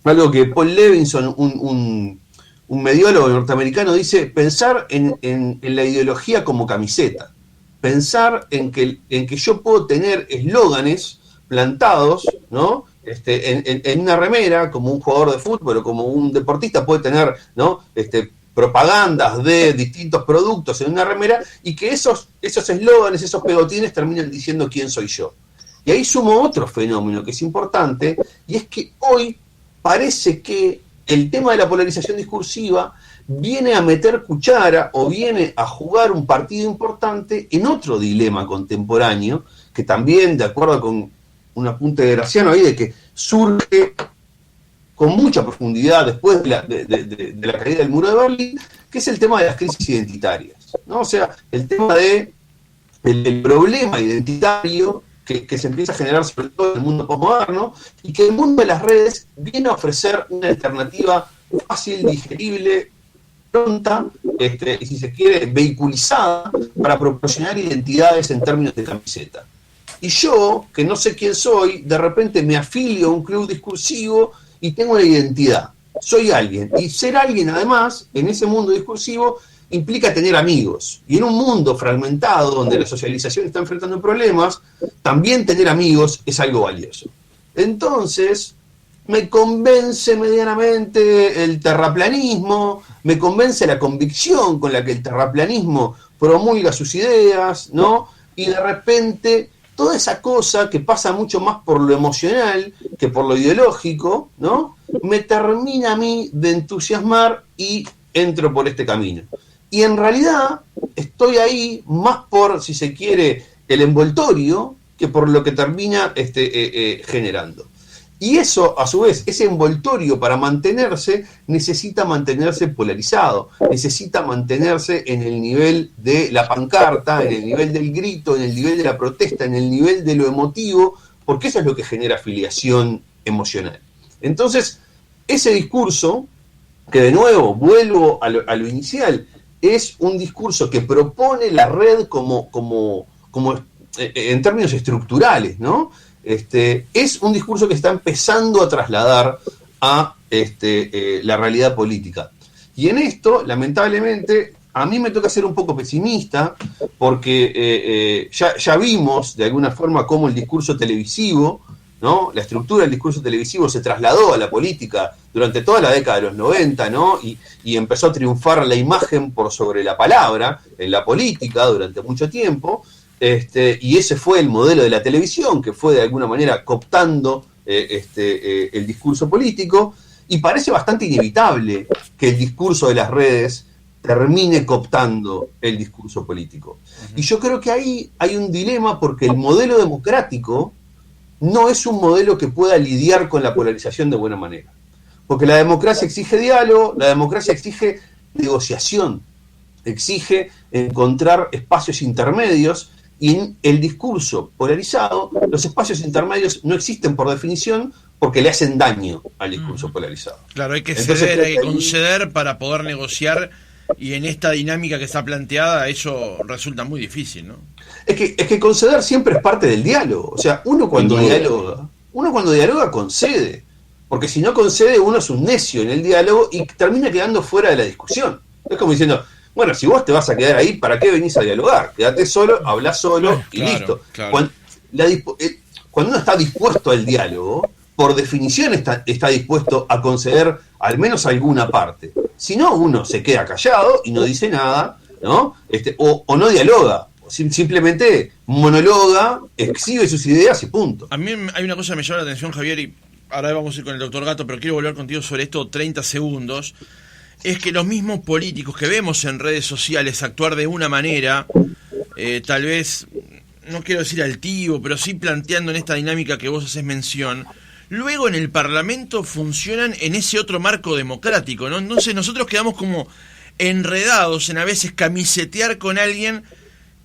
algo que Paul Levinson, un mediólogo norteamericano, dice: pensar en la ideología como camiseta, pensar en que yo puedo tener eslóganes plantados, ¿no? En una remera, como un jugador de fútbol o como un deportista puede tener, ¿no? Propagandas de distintos productos en una remera, y que esos eslóganes, esos pegotines terminan diciendo quién soy yo. Y ahí sumo otro fenómeno que es importante, y es que hoy parece que el tema de la polarización discursiva viene a meter cuchara o viene a jugar un partido importante en otro dilema contemporáneo, que también, de acuerdo con un apunte de Graciano ahí, de que surge con mucha profundidad después de la caída del muro de Berlín, que es el tema de las crisis identitarias, ¿no? O sea, el tema del problema identitario que se empieza a generar sobre todo en el mundo postmoderno, y que el mundo de las redes viene a ofrecer una alternativa fácil, digerible, pronta, y si se quiere, vehiculizada, para proporcionar identidades en términos de camiseta. Y yo, que no sé quién soy, de repente me afilio a un club discursivo y tengo una identidad. Soy alguien. Y ser alguien, además, en ese mundo discursivo, implica tener amigos. Y en un mundo fragmentado, donde la socialización está enfrentando problemas, también tener amigos es algo valioso. Entonces, me convence medianamente el terraplanismo, me convence la convicción con la que el terraplanismo promulga sus ideas, ¿no? Y de repente, toda esa cosa que pasa mucho más por lo emocional que por lo ideológico, ¿no? Me termina a mí de entusiasmar y entro por este camino. Y en realidad estoy ahí más por, si se quiere, el envoltorio que por lo que termina generando. Y eso, a su vez, ese envoltorio para mantenerse, necesita mantenerse polarizado, necesita mantenerse en el nivel de la pancarta, en el nivel del grito, en el nivel de la protesta, en el nivel de lo emotivo, porque eso es lo que genera afiliación emocional. Entonces, ese discurso que de nuevo, vuelvo a lo inicial, es un discurso que propone la red como en términos estructurales, ¿no? Es un discurso que está empezando a trasladar a la realidad política. Y en esto, lamentablemente, a mí me toca ser un poco pesimista, porque ya vimos de alguna forma cómo el discurso televisivo, ¿no? La estructura del discurso televisivo se trasladó a la política durante toda la década de los 90, ¿no? Y empezó a triunfar la imagen por sobre la palabra en la política durante mucho tiempo, y ese fue el modelo de la televisión, que fue de alguna manera cooptando el discurso político, y parece bastante inevitable que el discurso de las redes termine cooptando el discurso político. Y yo creo que ahí hay un dilema, porque el modelo democrático no es un modelo que pueda lidiar con la polarización de buena manera. Porque la democracia exige diálogo, la democracia exige negociación, exige encontrar espacios intermedios, y en el discurso polarizado, los espacios intermedios no existen por definición, porque le hacen daño al discurso polarizado. Claro, hay que Entonces, ceder, hay que conceder para poder negociar, y en esta dinámica que está planteada eso resulta muy difícil, ¿no? Es que conceder siempre es parte del diálogo. O sea, uno cuando dialoga concede, porque si no concede uno es un necio en el diálogo y termina quedando fuera de la discusión. Es como diciendo, bueno, si vos te vas a quedar ahí, ¿para qué venís a dialogar? Quédate solo, hablá solo y listo. Claro. Cuando uno está dispuesto al diálogo, por definición está dispuesto a conceder al menos alguna parte. Si no, uno se queda callado y no dice nada, ¿no? O no dialoga, simplemente monologa, exhibe sus ideas y punto. A mí hay una cosa que me llama la atención, Javier, y ahora vamos a ir con el doctor Gatto, pero quiero volver contigo sobre esto 30 segundos. Es que los mismos políticos que vemos en redes sociales actuar de una manera, tal vez, no quiero decir altivo, pero sí planteando en esta dinámica que vos haces mención, luego en el Parlamento funcionan en ese otro marco democrático, ¿no? Entonces nosotros quedamos como enredados en a veces camisetear con alguien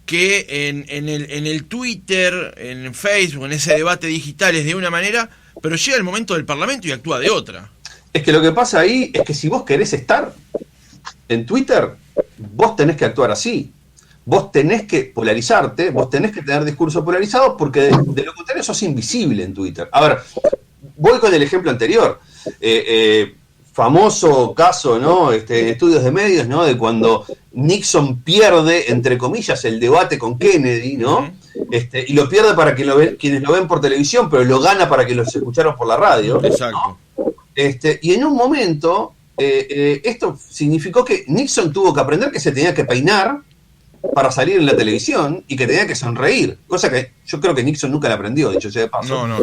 que en el Twitter, en Facebook, en ese debate digital es de una manera, pero llega el momento del Parlamento y actúa de otra. Es que lo que pasa ahí es que si vos querés estar en Twitter, vos tenés que actuar así. Vos tenés que polarizarte, vos tenés que tener discurso polarizado, porque de lo contrario sos invisible en Twitter. A ver, voy con el ejemplo anterior. Famoso caso, ¿no? En estudios de medios, ¿no? De cuando Nixon pierde, entre comillas, el debate con Kennedy, ¿no? Y lo pierde para quienes lo ven por televisión, pero lo gana para que los escucharon por la radio. Exacto. ¿No? Y en un momento, esto significó que Nixon tuvo que aprender que se tenía que peinar para salir en la televisión y que tenía que sonreír, cosa que yo creo que Nixon nunca la aprendió, dicho sea de paso. No.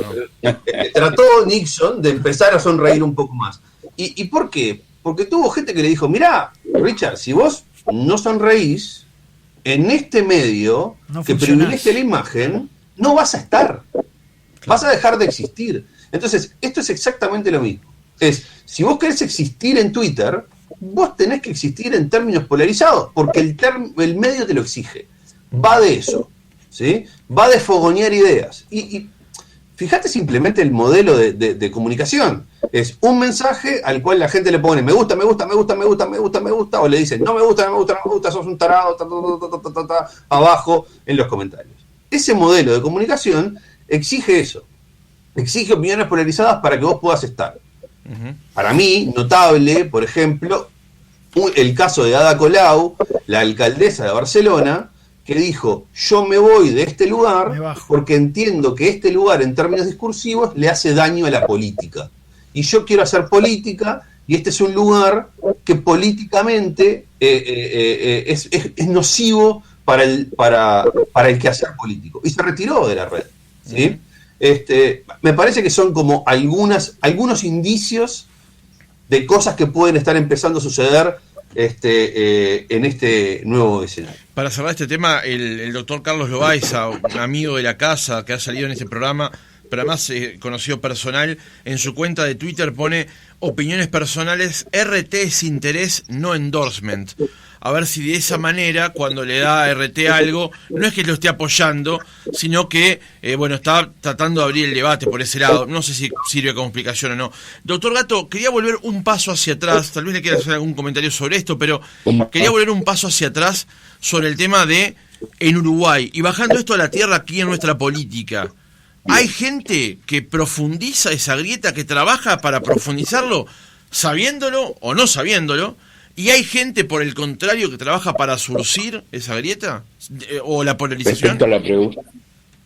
Trató Nixon de empezar a sonreír un poco más. ¿Y por qué? Porque tuvo gente que le dijo, mirá, Richard, si vos no sonreís en este medio que privilegia la imagen, no vas a estar. Vas a dejar de existir. Entonces, esto es exactamente lo mismo. Si vos querés existir en Twitter, vos tenés que existir en términos polarizados, porque el medio te lo exige. Va de eso, ¿sí? Va de fogonear ideas. Y fíjate simplemente el modelo de comunicación. Es un mensaje al cual la gente le pone me gusta, o le dicen no me gusta, sos un tarado, abajo en los comentarios. Ese modelo de comunicación exige eso. Exige opiniones polarizadas para que vos puedas estar. Para mí, notable, por ejemplo, el caso de Ada Colau, la alcaldesa de Barcelona, que dijo, yo me voy de este lugar porque entiendo que este lugar en términos discursivos le hace daño a la política. Y yo quiero hacer política y este es un lugar que políticamente es nocivo para el quehacer político. Y se retiró de la red, ¿sí? Me parece que son como algunos indicios de cosas que pueden estar empezando a suceder en este nuevo escenario. Para cerrar este tema, el doctor Carlos Loaiza, un amigo de la casa que ha salido en este programa, pero además conocido personal, en su cuenta de Twitter pone opiniones personales, RT es interés, no endorsement. a ver si de esa manera, cuando le da RT algo, no es que lo esté apoyando, sino que, está tratando de abrir el debate por ese lado. No sé si sirve como explicación o no. Doctor Gatto, quería volver un paso hacia atrás, tal vez le quiera hacer algún comentario sobre esto, pero quería volver un paso hacia atrás sobre el tema de en Uruguay, y bajando esto a la tierra aquí en nuestra política. ¿Hay gente que profundiza esa grieta, que trabaja para profundizarlo, sabiéndolo o no sabiéndolo? ¿Y hay gente, por el contrario, que trabaja para surcir esa grieta o la polarización?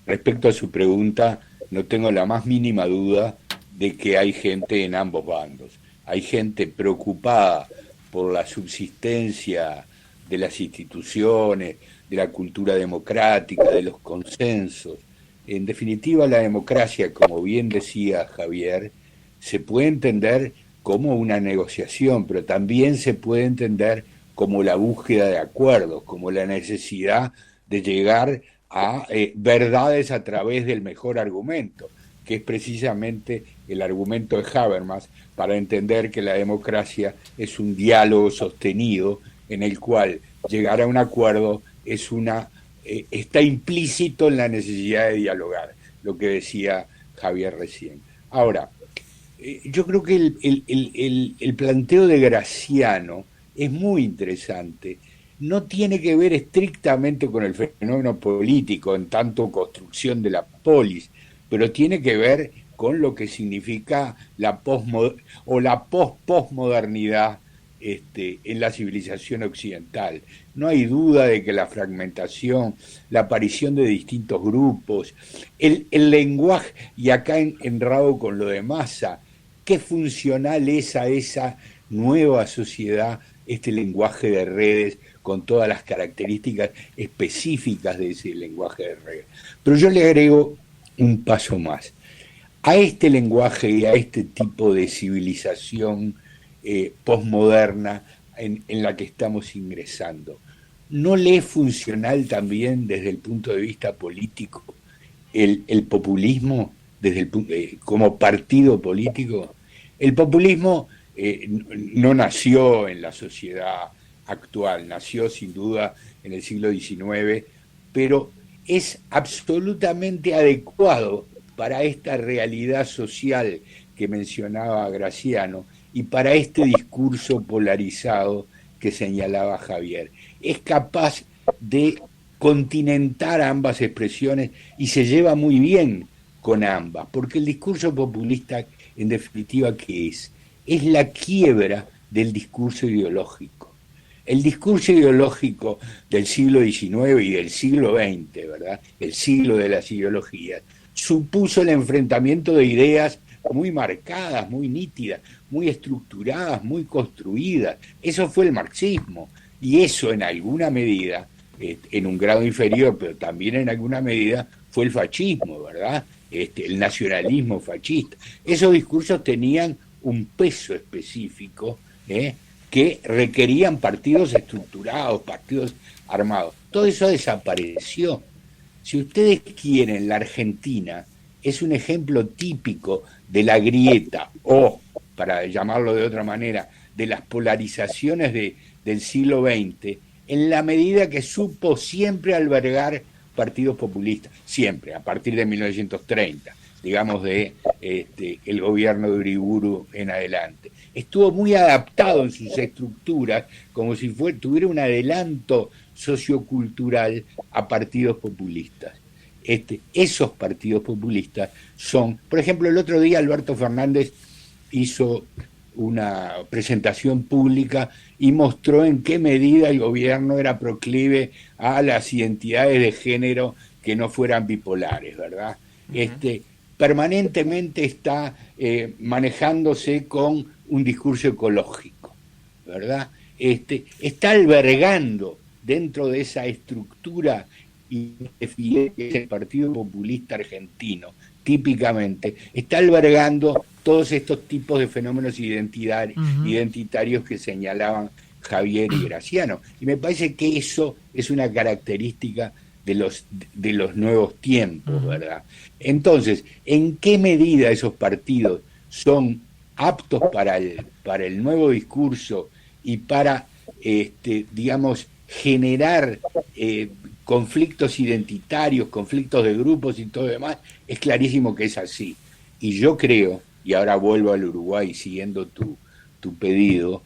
Respecto a su pregunta, no tengo la más mínima duda de que hay gente en ambos bandos. Hay gente preocupada por la subsistencia de las instituciones, de la cultura democrática, de los consensos. En definitiva, la democracia, como bien decía Javier, se puede entender como una negociación, pero también se puede entender como la búsqueda de acuerdos, como la necesidad de llegar a verdades a través del mejor argumento, que es precisamente el argumento de Habermas para entender que la democracia es un diálogo sostenido en el cual llegar a un acuerdo está implícito en la necesidad de dialogar, lo que decía Javier recién. Ahora, yo creo que el planteo de Graciano es muy interesante. No tiene que ver estrictamente con el fenómeno político, en tanto construcción de la polis, pero tiene que ver con lo que significa la posmodernidad en la civilización occidental. No hay duda de que la fragmentación, la aparición de distintos grupos, el lenguaje, y acá enrado con lo de Massa, qué funcional es a esa nueva sociedad este lenguaje de redes con todas las características específicas de ese lenguaje de redes. Pero yo le agrego un paso más. A este lenguaje y a este tipo de civilización posmoderna en la que estamos ingresando, ¿no le es funcional también desde el punto de vista político el populismo como partido político? El populismo no nació en la sociedad actual, nació sin duda en el siglo XIX, pero es absolutamente adecuado para esta realidad social que mencionaba Graciano y para este discurso polarizado que señalaba Javier. Es capaz de continentar ambas expresiones y se lleva muy bien con ambas, porque el discurso populista, en definitiva, ¿qué es? Es la quiebra del discurso ideológico. El discurso ideológico del siglo XIX y del siglo XX, ¿verdad?, el siglo de las ideologías, supuso el enfrentamiento de ideas muy marcadas, muy nítidas, muy estructuradas, muy construidas. Eso fue el marxismo, y eso en alguna medida, en un grado inferior, pero también en alguna medida, fue el fascismo, ¿verdad?, el nacionalismo fascista. Esos discursos tenían un peso específico, que requerían partidos estructurados, partidos armados. Todo eso desapareció. Si ustedes quieren, la Argentina es un ejemplo típico de la grieta, o, para llamarlo de otra manera, de las polarizaciones del siglo XX, en la medida que supo siempre albergar partidos populistas, siempre, a partir de 1930, digamos el gobierno de Uriburu en adelante. Estuvo muy adaptado en sus estructuras, como si tuviera un adelanto sociocultural a partidos populistas. Esos partidos populistas son, por ejemplo, el otro día Alberto Fernández hizo una presentación pública y mostró en qué medida el gobierno era proclive a las identidades de género que no fueran bipolares, ¿verdad? Permanentemente está manejándose con un discurso ecológico, ¿verdad? Está albergando dentro de esa estructura que es el Partido Populista Argentino, típicamente, está albergando todos estos tipos de fenómenos identitarios que señalaban Javier y Graciano. Y me parece que eso es una característica de los nuevos tiempos, ¿verdad? Entonces, ¿en qué medida esos partidos son aptos para el nuevo discurso y para digamos, generar conflictos identitarios, conflictos de grupos y todo demás, es clarísimo que es así. Y yo creo, y ahora vuelvo al Uruguay siguiendo tu pedido,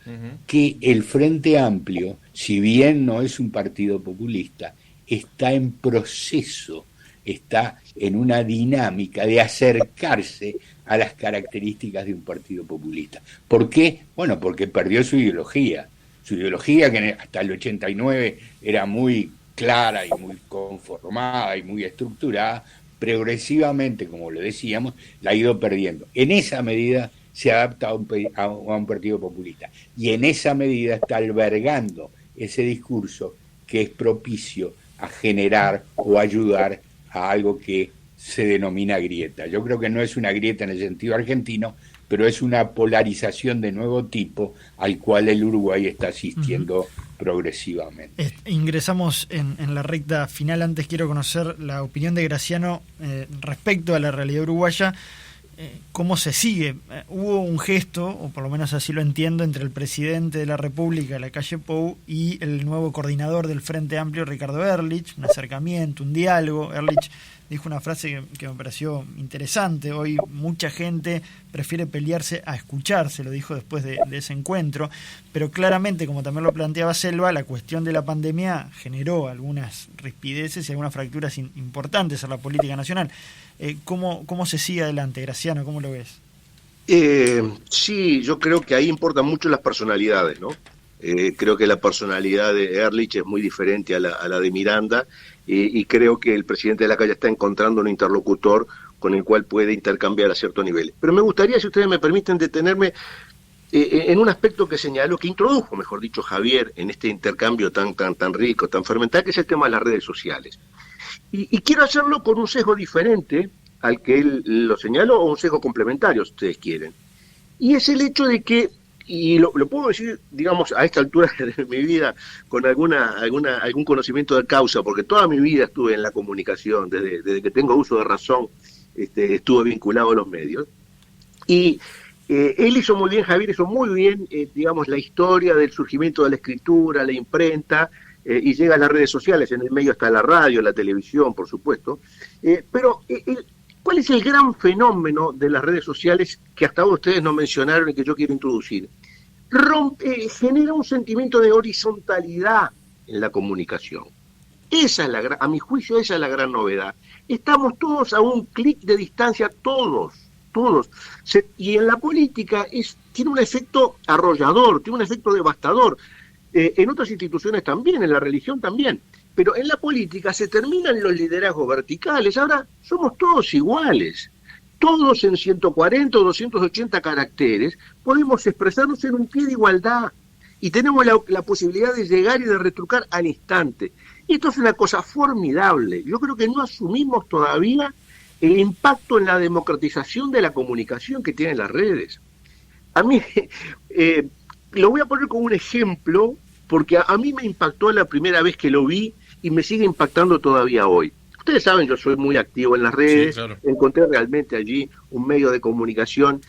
que el Frente Amplio, si bien no es un partido populista, está en proceso, está en una dinámica de acercarse a las características de un partido populista. ¿Por qué? Bueno, porque perdió su ideología que hasta el 89 era muy clara y muy conformada y muy estructurada, progresivamente, como lo decíamos, la ha ido perdiendo. En esa medida se adapta a un partido populista y en esa medida está albergando ese discurso que es propicio a generar o ayudar a algo que se denomina grieta. Yo creo que no es una grieta en el sentido argentino, pero es una polarización de nuevo tipo al cual el Uruguay está asistiendo progresivamente. Ingresamos en la recta final. Antes quiero conocer la opinión de Graciano respecto a la realidad uruguaya. ¿Cómo se sigue? Hubo un gesto, o por lo menos así lo entiendo, entre el presidente de la República, Lacalle Pou, y el nuevo coordinador del Frente Amplio, Ricardo Ehrlich, un acercamiento, un diálogo. Ehrlich dijo una frase que me pareció interesante: hoy mucha gente prefiere pelearse a escucharse, lo dijo después de ese encuentro, pero claramente, como también lo planteaba Selva, la cuestión de la pandemia generó algunas rispideces y algunas fracturas importantes en la política nacional. ¿Cómo se sigue adelante, Graciano? ¿Cómo lo ves? Sí, yo creo que ahí importan mucho las personalidades, ¿no? Creo que la personalidad de Ehrlich es muy diferente a la de Miranda, y creo que el presidente de la calle está encontrando un interlocutor con el cual puede intercambiar a cierto nivel. Pero me gustaría, si ustedes me permiten, detenerme en un aspecto que señaló, que introdujo, mejor dicho, Javier, en este intercambio tan rico, tan fermentado, que es el tema de las redes sociales. Y quiero hacerlo con un sesgo diferente al que él lo señaló, o un sesgo complementario, si ustedes quieren. Y es el hecho de que, y lo puedo decir, digamos, a esta altura de mi vida, con algún conocimiento de causa, porque toda mi vida estuve en la comunicación, desde que tengo uso de razón, estuve vinculado a los medios. Y él hizo muy bien, Javier hizo muy bien, digamos, la historia del surgimiento de la escritura, la imprenta, y llega a las redes sociales. En el medio está la radio, la televisión, por supuesto. Pero ¿cuál es el gran fenómeno de las redes sociales que hasta ahora ustedes no mencionaron y que yo quiero introducir? Genera un sentimiento de horizontalidad en la comunicación. Esa es a mi juicio, esa es la gran novedad. Estamos todos a un clic de distancia, todos. Y en la política tiene un efecto arrollador, tiene un efecto devastador. En otras instituciones también, en la religión también. Pero en la política se terminan los liderazgos verticales. Ahora somos todos iguales. Todos en 140 o 280 caracteres podemos expresarnos en un pie de igualdad. Y tenemos la posibilidad de llegar y de retrucar al instante. Y esto es una cosa formidable. Yo creo que no asumimos todavía el impacto en la democratización de la comunicación que tienen las redes. A mí, lo voy a poner como un ejemplo, porque a mí me impactó la primera vez que lo vi y me sigue impactando todavía hoy. Ustedes saben, yo soy muy activo en las redes, sí, claro. Encontré realmente allí un medio de comunicación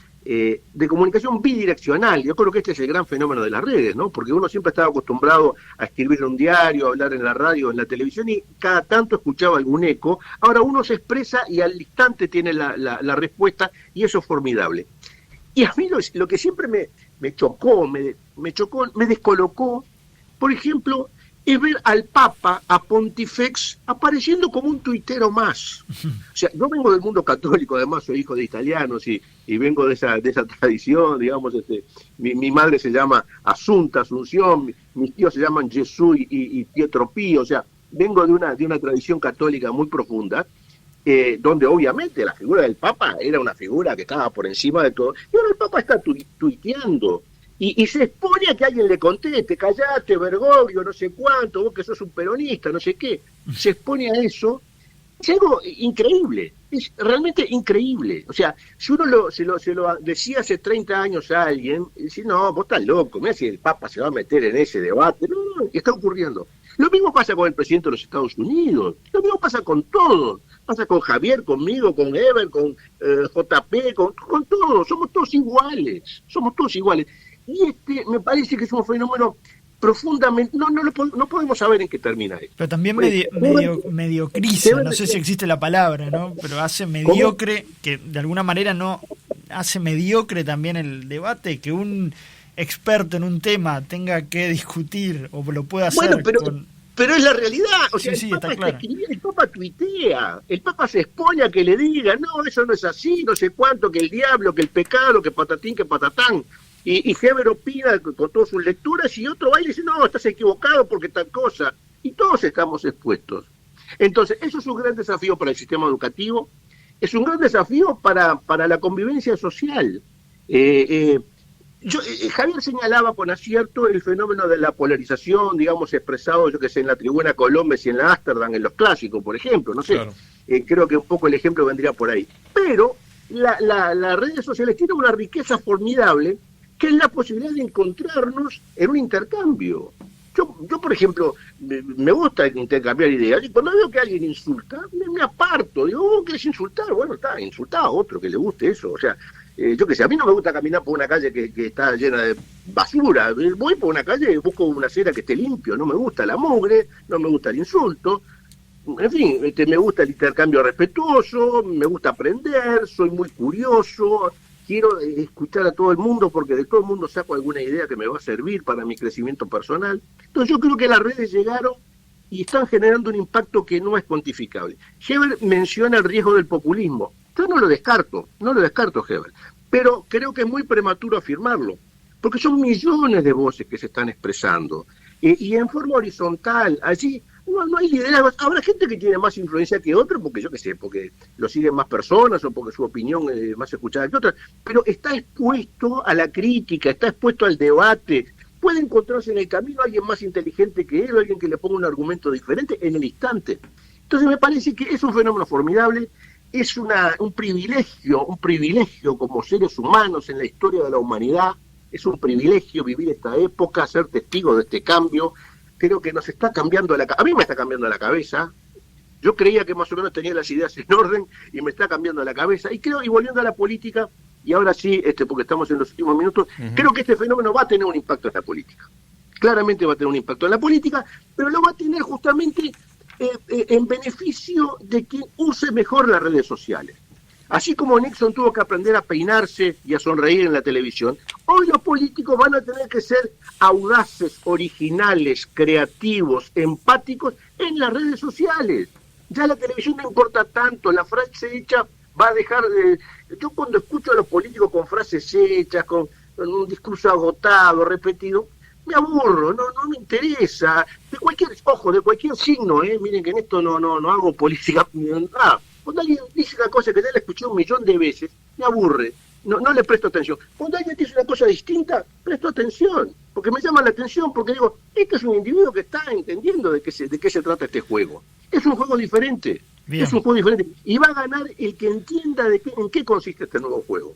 bidireccional. Yo creo que este es el gran fenómeno de las redes, ¿no? Porque uno siempre estaba acostumbrado a escribir en un diario, a hablar en la radio, en la televisión, y cada tanto escuchaba algún eco. Ahora uno se expresa y al instante tiene la respuesta, y eso es formidable. Y a mí lo que siempre me chocó, me descolocó, por ejemplo, es ver al Papa, a Pontifex, apareciendo como un tuitero más. O sea, yo vengo del mundo católico, además soy hijo de italianos y vengo de esa tradición, digamos. Mi madre se llama Asunción, mis tíos se llaman Jesús y Pietro Pío. O sea, vengo de una tradición católica muy profunda, donde obviamente la figura del Papa era una figura que estaba por encima de todo. Y ahora el Papa está tuiteando. Y se expone a que alguien le conteste: callate, Bergoglio, no sé cuánto, vos que sos un peronista, no sé qué. Se expone a eso. Es algo increíble, es realmente increíble. O sea, si uno se lo decía hace 30 años a alguien, dice: no, vos estás loco, mira si el Papa se va a meter en ese debate. No, ¿qué está ocurriendo? Lo mismo pasa con el presidente de los Estados Unidos, lo mismo pasa con todos. Pasa con Javier, conmigo, con Ever, con JP, con todos. Somos todos iguales. Y me parece que es un fenómeno profundamente, no podemos saber en qué termina esto. Pero también mediocriza, no sé si existe la palabra, ¿no? Pero hace mediocre, que de alguna manera no hace mediocre también el debate, que un experto en un tema tenga que discutir o lo pueda hacer. Bueno, pero es la realidad. O sea, sí, el Papa está claro. el Papa tuitea, el Papa se expone a que le diga, no, eso no es así, no sé cuánto, que el diablo, que el pecado, que patatín, que patatán. Y Heber opina con todas sus lecturas y otro va y dice, no, estás equivocado porque tal cosa. Y todos estamos expuestos. Entonces, eso es un gran desafío para el sistema educativo, es un gran desafío para la convivencia social. Javier señalaba con acierto el fenómeno de la polarización, digamos, expresado, yo que sé, en la Tribuna Colombes y en la Ámsterdam, en los clásicos, por ejemplo, no sé. Claro. Creo que un poco el ejemplo vendría por ahí. Pero las redes sociales tienen una riqueza formidable, que es la posibilidad de encontrarnos en un intercambio. Yo por ejemplo, me gusta intercambiar ideas, y cuando veo que alguien insulta, me aparto, digo, ¿qué es insultar? Bueno, insultar a otro que le guste eso, o sea, yo qué sé, a mí no me gusta caminar por una calle que está llena de basura, voy por una calle y busco una acera que esté limpio, no me gusta la mugre, no me gusta el insulto, en fin, me gusta el intercambio respetuoso, me gusta aprender, soy muy curioso, quiero escuchar a todo el mundo porque de todo el mundo saco alguna idea que me va a servir para mi crecimiento personal. Entonces yo creo que las redes llegaron y están generando un impacto que no es cuantificable. Heber menciona el riesgo del populismo. Yo no lo descarto, Heber, pero creo que es muy prematuro afirmarlo, porque son millones de voces que se están expresando y en forma horizontal, allí no hay liderazgo. Habrá gente que tiene más influencia que otra, porque yo qué sé, porque lo siguen más personas o porque su opinión es más escuchada que otra, pero está expuesto a la crítica, está expuesto al debate. Puede encontrarse en el camino alguien más inteligente que él, o alguien que le ponga un argumento diferente en el instante. Entonces me parece que es un fenómeno formidable, es un privilegio como seres humanos en la historia de la humanidad, es un privilegio vivir esta época, ser testigo de este cambio. Creo que nos está cambiando a mí me está cambiando la cabeza. Yo creía que más o menos tenía las ideas en orden y me está cambiando la cabeza. Y volviendo a la política, y ahora sí, porque estamos en los últimos minutos, creo que este fenómeno va a tener un impacto en la política. Claramente va a tener un impacto en la política, pero lo va a tener justamente en beneficio de quien use mejor las redes sociales. Así como Nixon tuvo que aprender a peinarse y a sonreír en la televisión, hoy los políticos van a tener que ser audaces, originales, creativos, empáticos en las redes sociales. Ya la televisión no importa tanto, la frase hecha va a dejar de... Yo cuando escucho a los políticos con frases hechas, con un discurso agotado, repetido, me aburro, no me interesa. De cualquier signo, miren que en esto no hago política, nada. Cuando alguien dice una cosa que ya la escuché 1.000.000 de veces, me aburre, no le presto atención. Cuando alguien dice una cosa distinta, presto atención, porque me llama la atención, porque digo, este es un individuo que está entendiendo de qué se trata este juego. Es un juego diferente, y va a ganar el que entienda en qué consiste este nuevo juego.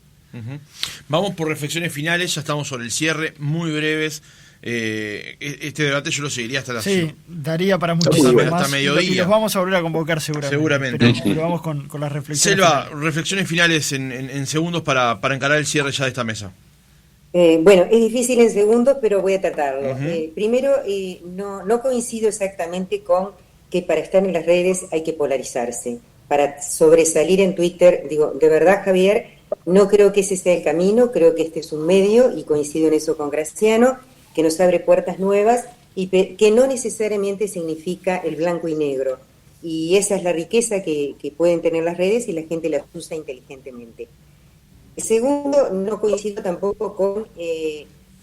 Vamos por reflexiones finales, ya estamos sobre el cierre, muy breves. Este debate yo lo seguiría hasta las... Sí, daría para muchísimo más. Hasta mediodía. Y los vamos a volver a convocar seguramente. Pero vamos con las reflexiones. Selva, reflexiones finales en segundos para encarar el cierre ya de esta mesa. Bueno, es difícil en segundos, pero voy a tratarlo. Primero, no coincido exactamente con que para estar en las redes hay que polarizarse. Para sobresalir en Twitter, digo, de verdad, Javier, no creo que ese sea el camino, creo que este es un medio, y coincido en eso con Graciano, que nos abre puertas nuevas y que no necesariamente significa el blanco y negro. Y esa es la riqueza que pueden tener las redes y la gente las usa inteligentemente. Segundo, no coincido tampoco con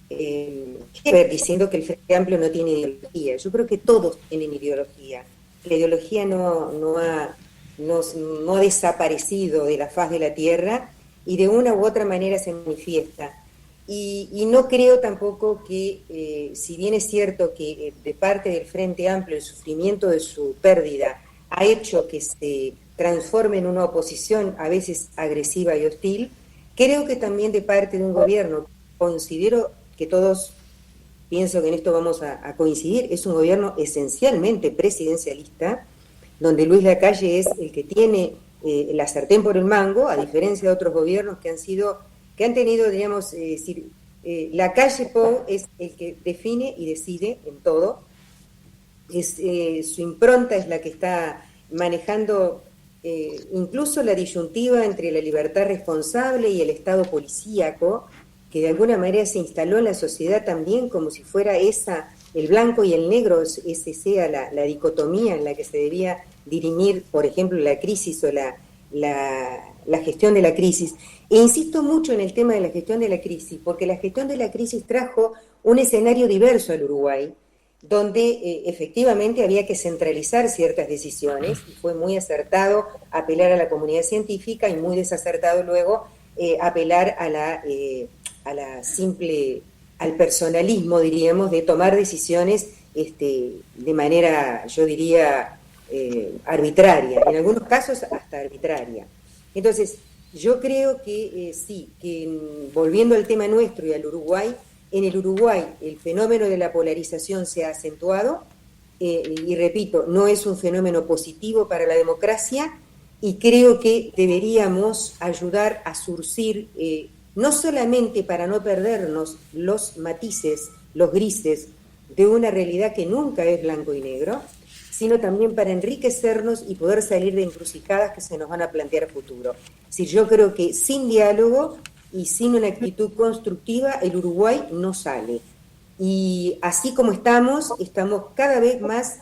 Heber diciendo que el Frente Amplio no tiene ideología. Yo creo que todos tienen ideología. La ideología no ha desaparecido de la faz de la tierra y de una u otra manera se manifiesta. Y no creo tampoco que, si bien es cierto que de parte del Frente Amplio el sufrimiento de su pérdida ha hecho que se transforme en una oposición a veces agresiva y hostil, creo que también de parte de un gobierno, considero que todos, pienso que en esto vamos a coincidir, es un gobierno esencialmente presidencialista, donde Luis Lacalle es el que tiene la sartén por el mango, a diferencia de otros gobiernos que han tenido, digamos, Lacalle Pou es el que define y decide en todo. Su impronta es la que está manejando incluso la disyuntiva entre la libertad responsable y el Estado policíaco, que de alguna manera se instaló en la sociedad también como si fuera el blanco y el negro, ese sea la dicotomía en la que se debía dirimir, por ejemplo, la crisis o la gestión de la crisis. E insisto mucho en el tema de la gestión de la crisis, porque la gestión de la crisis trajo un escenario diverso al Uruguay, donde efectivamente había que centralizar ciertas decisiones, y fue muy acertado apelar a la comunidad científica y muy desacertado luego apelar al personalismo, diríamos, de tomar decisiones de manera, yo diría, arbitraria, en algunos casos hasta arbitraria. Entonces, yo creo que sí, que volviendo al tema nuestro y al Uruguay, en el Uruguay el fenómeno de la polarización se ha acentuado, y repito, no es un fenómeno positivo para la democracia, y creo que deberíamos ayudar a surcir, no solamente para no perdernos los matices, los grises de una realidad que nunca es blanco y negro, sino también para enriquecernos y poder salir de encrucijadas que se nos van a plantear a futuro. Si yo creo que sin diálogo y sin una actitud constructiva, el Uruguay no sale. Y así como estamos cada vez más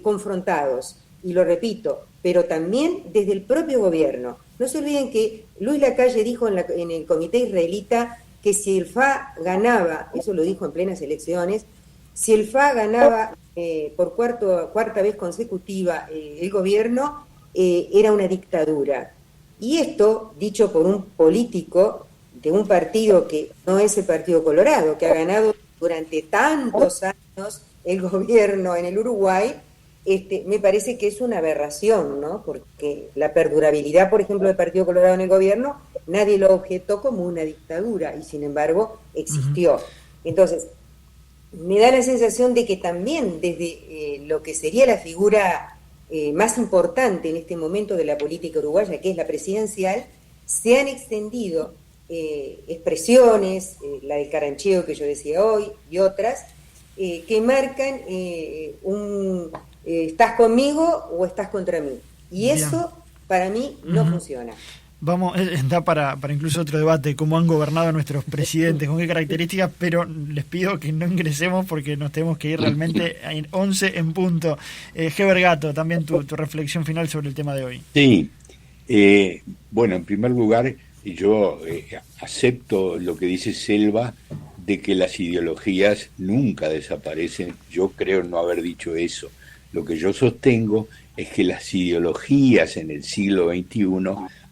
confrontados, y lo repito, pero también desde el propio gobierno. No se olviden que Luis Lacalle dijo en el comité israelita que si el FA ganaba, eso lo dijo en plenas elecciones, si el FA ganaba por cuarta vez consecutiva el gobierno, era una dictadura. Y esto, dicho por un político de un partido que no es el Partido Colorado, que ha ganado durante tantos años el gobierno en el Uruguay, me parece que es una aberración, ¿no? Porque la perdurabilidad, por ejemplo, del Partido Colorado en el gobierno, nadie lo objetó como una dictadura, y sin embargo existió. Entonces, me da la sensación de que también desde lo que sería la figura más importante en este momento de la política uruguaya, que es la presidencial, se han extendido expresiones, la del carancheo que yo decía hoy y otras, que marcan ¿estás conmigo o estás contra mí? Y bien, eso para mí no funciona. Vamos, da para incluso otro debate, cómo han gobernado nuestros presidentes, con qué características, pero les pido que no ingresemos porque nos tenemos que ir realmente a 11 en punto. Heber Gato, también tu reflexión final sobre el tema de hoy. Sí, bueno, en primer lugar, yo acepto lo que dice Selva, de que las ideologías nunca desaparecen. Yo creo no haber dicho eso. Lo que yo sostengo es que las ideologías en el siglo XXI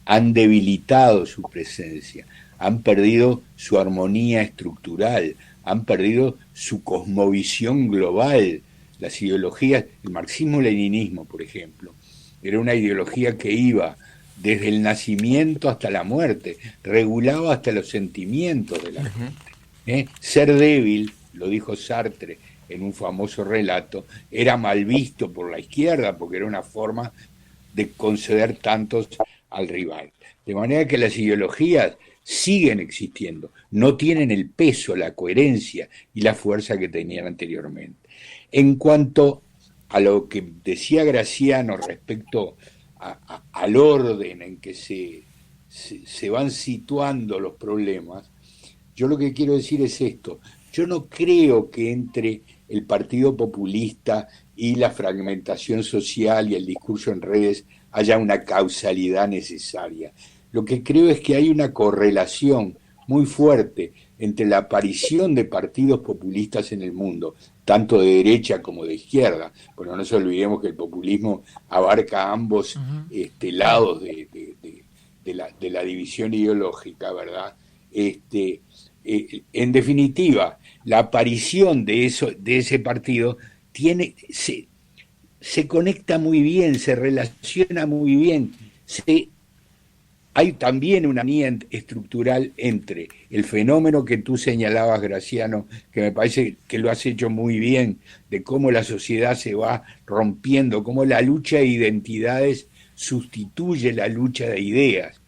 han debilitado su presencia, han perdido su armonía estructural, han perdido su cosmovisión global. Las ideologías, el marxismo-leninismo, por ejemplo, era una ideología que iba desde el nacimiento hasta la muerte, regulaba hasta los sentimientos de la gente. Ser débil, lo dijo Sartre en un famoso relato, era mal visto por la izquierda porque era una forma de conceder tantos al rival. De manera que las ideologías siguen existiendo, no tienen el peso, la coherencia y la fuerza que tenían anteriormente. En cuanto a lo que decía Graciano respecto al orden en que se van situando los problemas, yo lo que quiero decir es esto: yo no creo que entre el Partido Populista y la fragmentación social y el discurso en redes haya una causalidad necesaria. Lo que creo es que hay una correlación muy fuerte entre la aparición de partidos populistas en el mundo, tanto de derecha como de izquierda. Bueno, no nos olvidemos que el populismo abarca ambos lados de la división ideológica, ¿verdad? En definitiva, la aparición de ese partido se conecta muy bien, se relaciona muy bien. Hay también una unidad estructural entre el fenómeno que tú señalabas, Graciano, que me parece que lo has hecho muy bien, de cómo la sociedad se va rompiendo, cómo la lucha de identidades sustituye la lucha de ideas.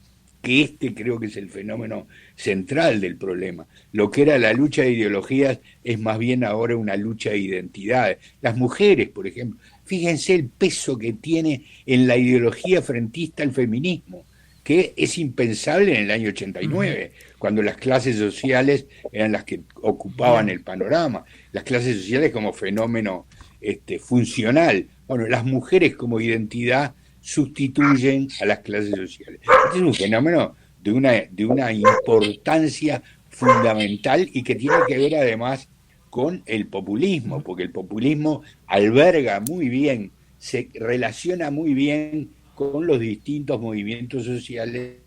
que este creo que es el fenómeno central del problema. Lo que era la lucha de ideologías es más bien ahora una lucha de identidades. Las mujeres, por ejemplo, fíjense el peso que tiene en la ideología frentista el feminismo, que es impensable en el año 89, cuando las clases sociales eran las que ocupaban el panorama, las clases sociales como fenómeno funcional. Bueno, las mujeres como identidad sustituyen a las clases sociales. Este es un fenómeno de una importancia fundamental y que tiene que ver además con el populismo, porque el populismo alberga muy bien, se relaciona muy bien con los distintos movimientos sociales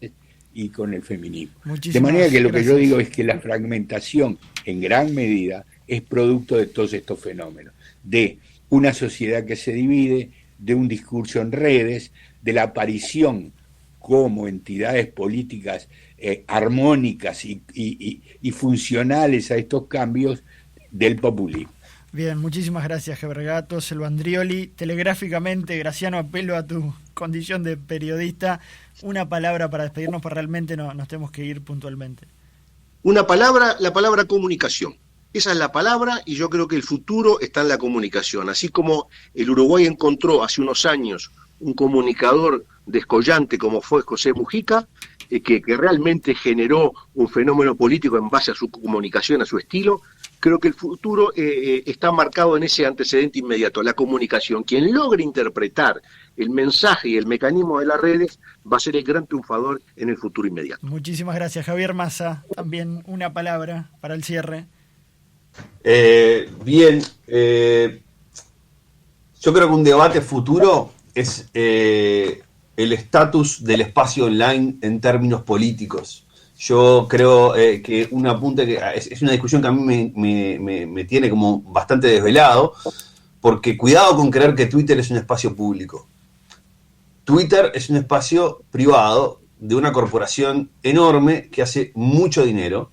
y con el feminismo. De manera que lo que yo digo es que la fragmentación en gran medida es producto de todos estos fenómenos, de una sociedad que se divide, de un discurso en redes, de la aparición como entidades políticas armónicas y funcionales a estos cambios del populismo. Bien, muchísimas gracias, Gebergato, Selva Andrioli. Telegráficamente, Graciano, apelo a tu condición de periodista. Una palabra para despedirnos, porque realmente nos tenemos que ir puntualmente. Una palabra, la palabra comunicación. Esa es la palabra y yo creo que el futuro está en la comunicación. Así como el Uruguay encontró hace unos años un comunicador descollante como fue José Mujica, que realmente generó un fenómeno político en base a su comunicación, a su estilo, creo que el futuro está marcado en ese antecedente inmediato, la comunicación. Quien logre interpretar el mensaje y el mecanismo de las redes va a ser el gran triunfador en el futuro inmediato. Muchísimas gracias, Javier Massa. También una palabra para el cierre. Bien, yo creo que un debate futuro es el estatus del espacio online en términos políticos. Yo creo que un apunte que es una discusión que a mí me tiene como bastante desvelado, porque cuidado con creer que Twitter es un espacio público. Twitter es un espacio privado de una corporación enorme que hace mucho dinero,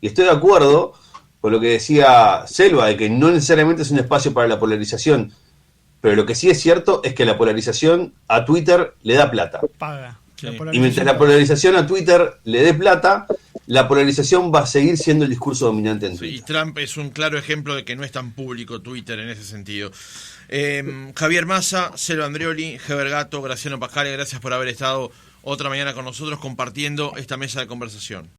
y estoy de acuerdo con lo que decía Selva, de que no necesariamente es un espacio para la polarización, pero lo que sí es cierto es que la polarización a Twitter le da plata. Paga. Sí. Y mientras la polarización a Twitter le dé plata, la polarización va a seguir siendo el discurso dominante en Twitter. Y Trump es un claro ejemplo de que no es tan público Twitter en ese sentido. Javier Massa, Selva Andrioli, Gebergato, Graciano Pascale, gracias por haber estado otra mañana con nosotros compartiendo esta mesa de conversación.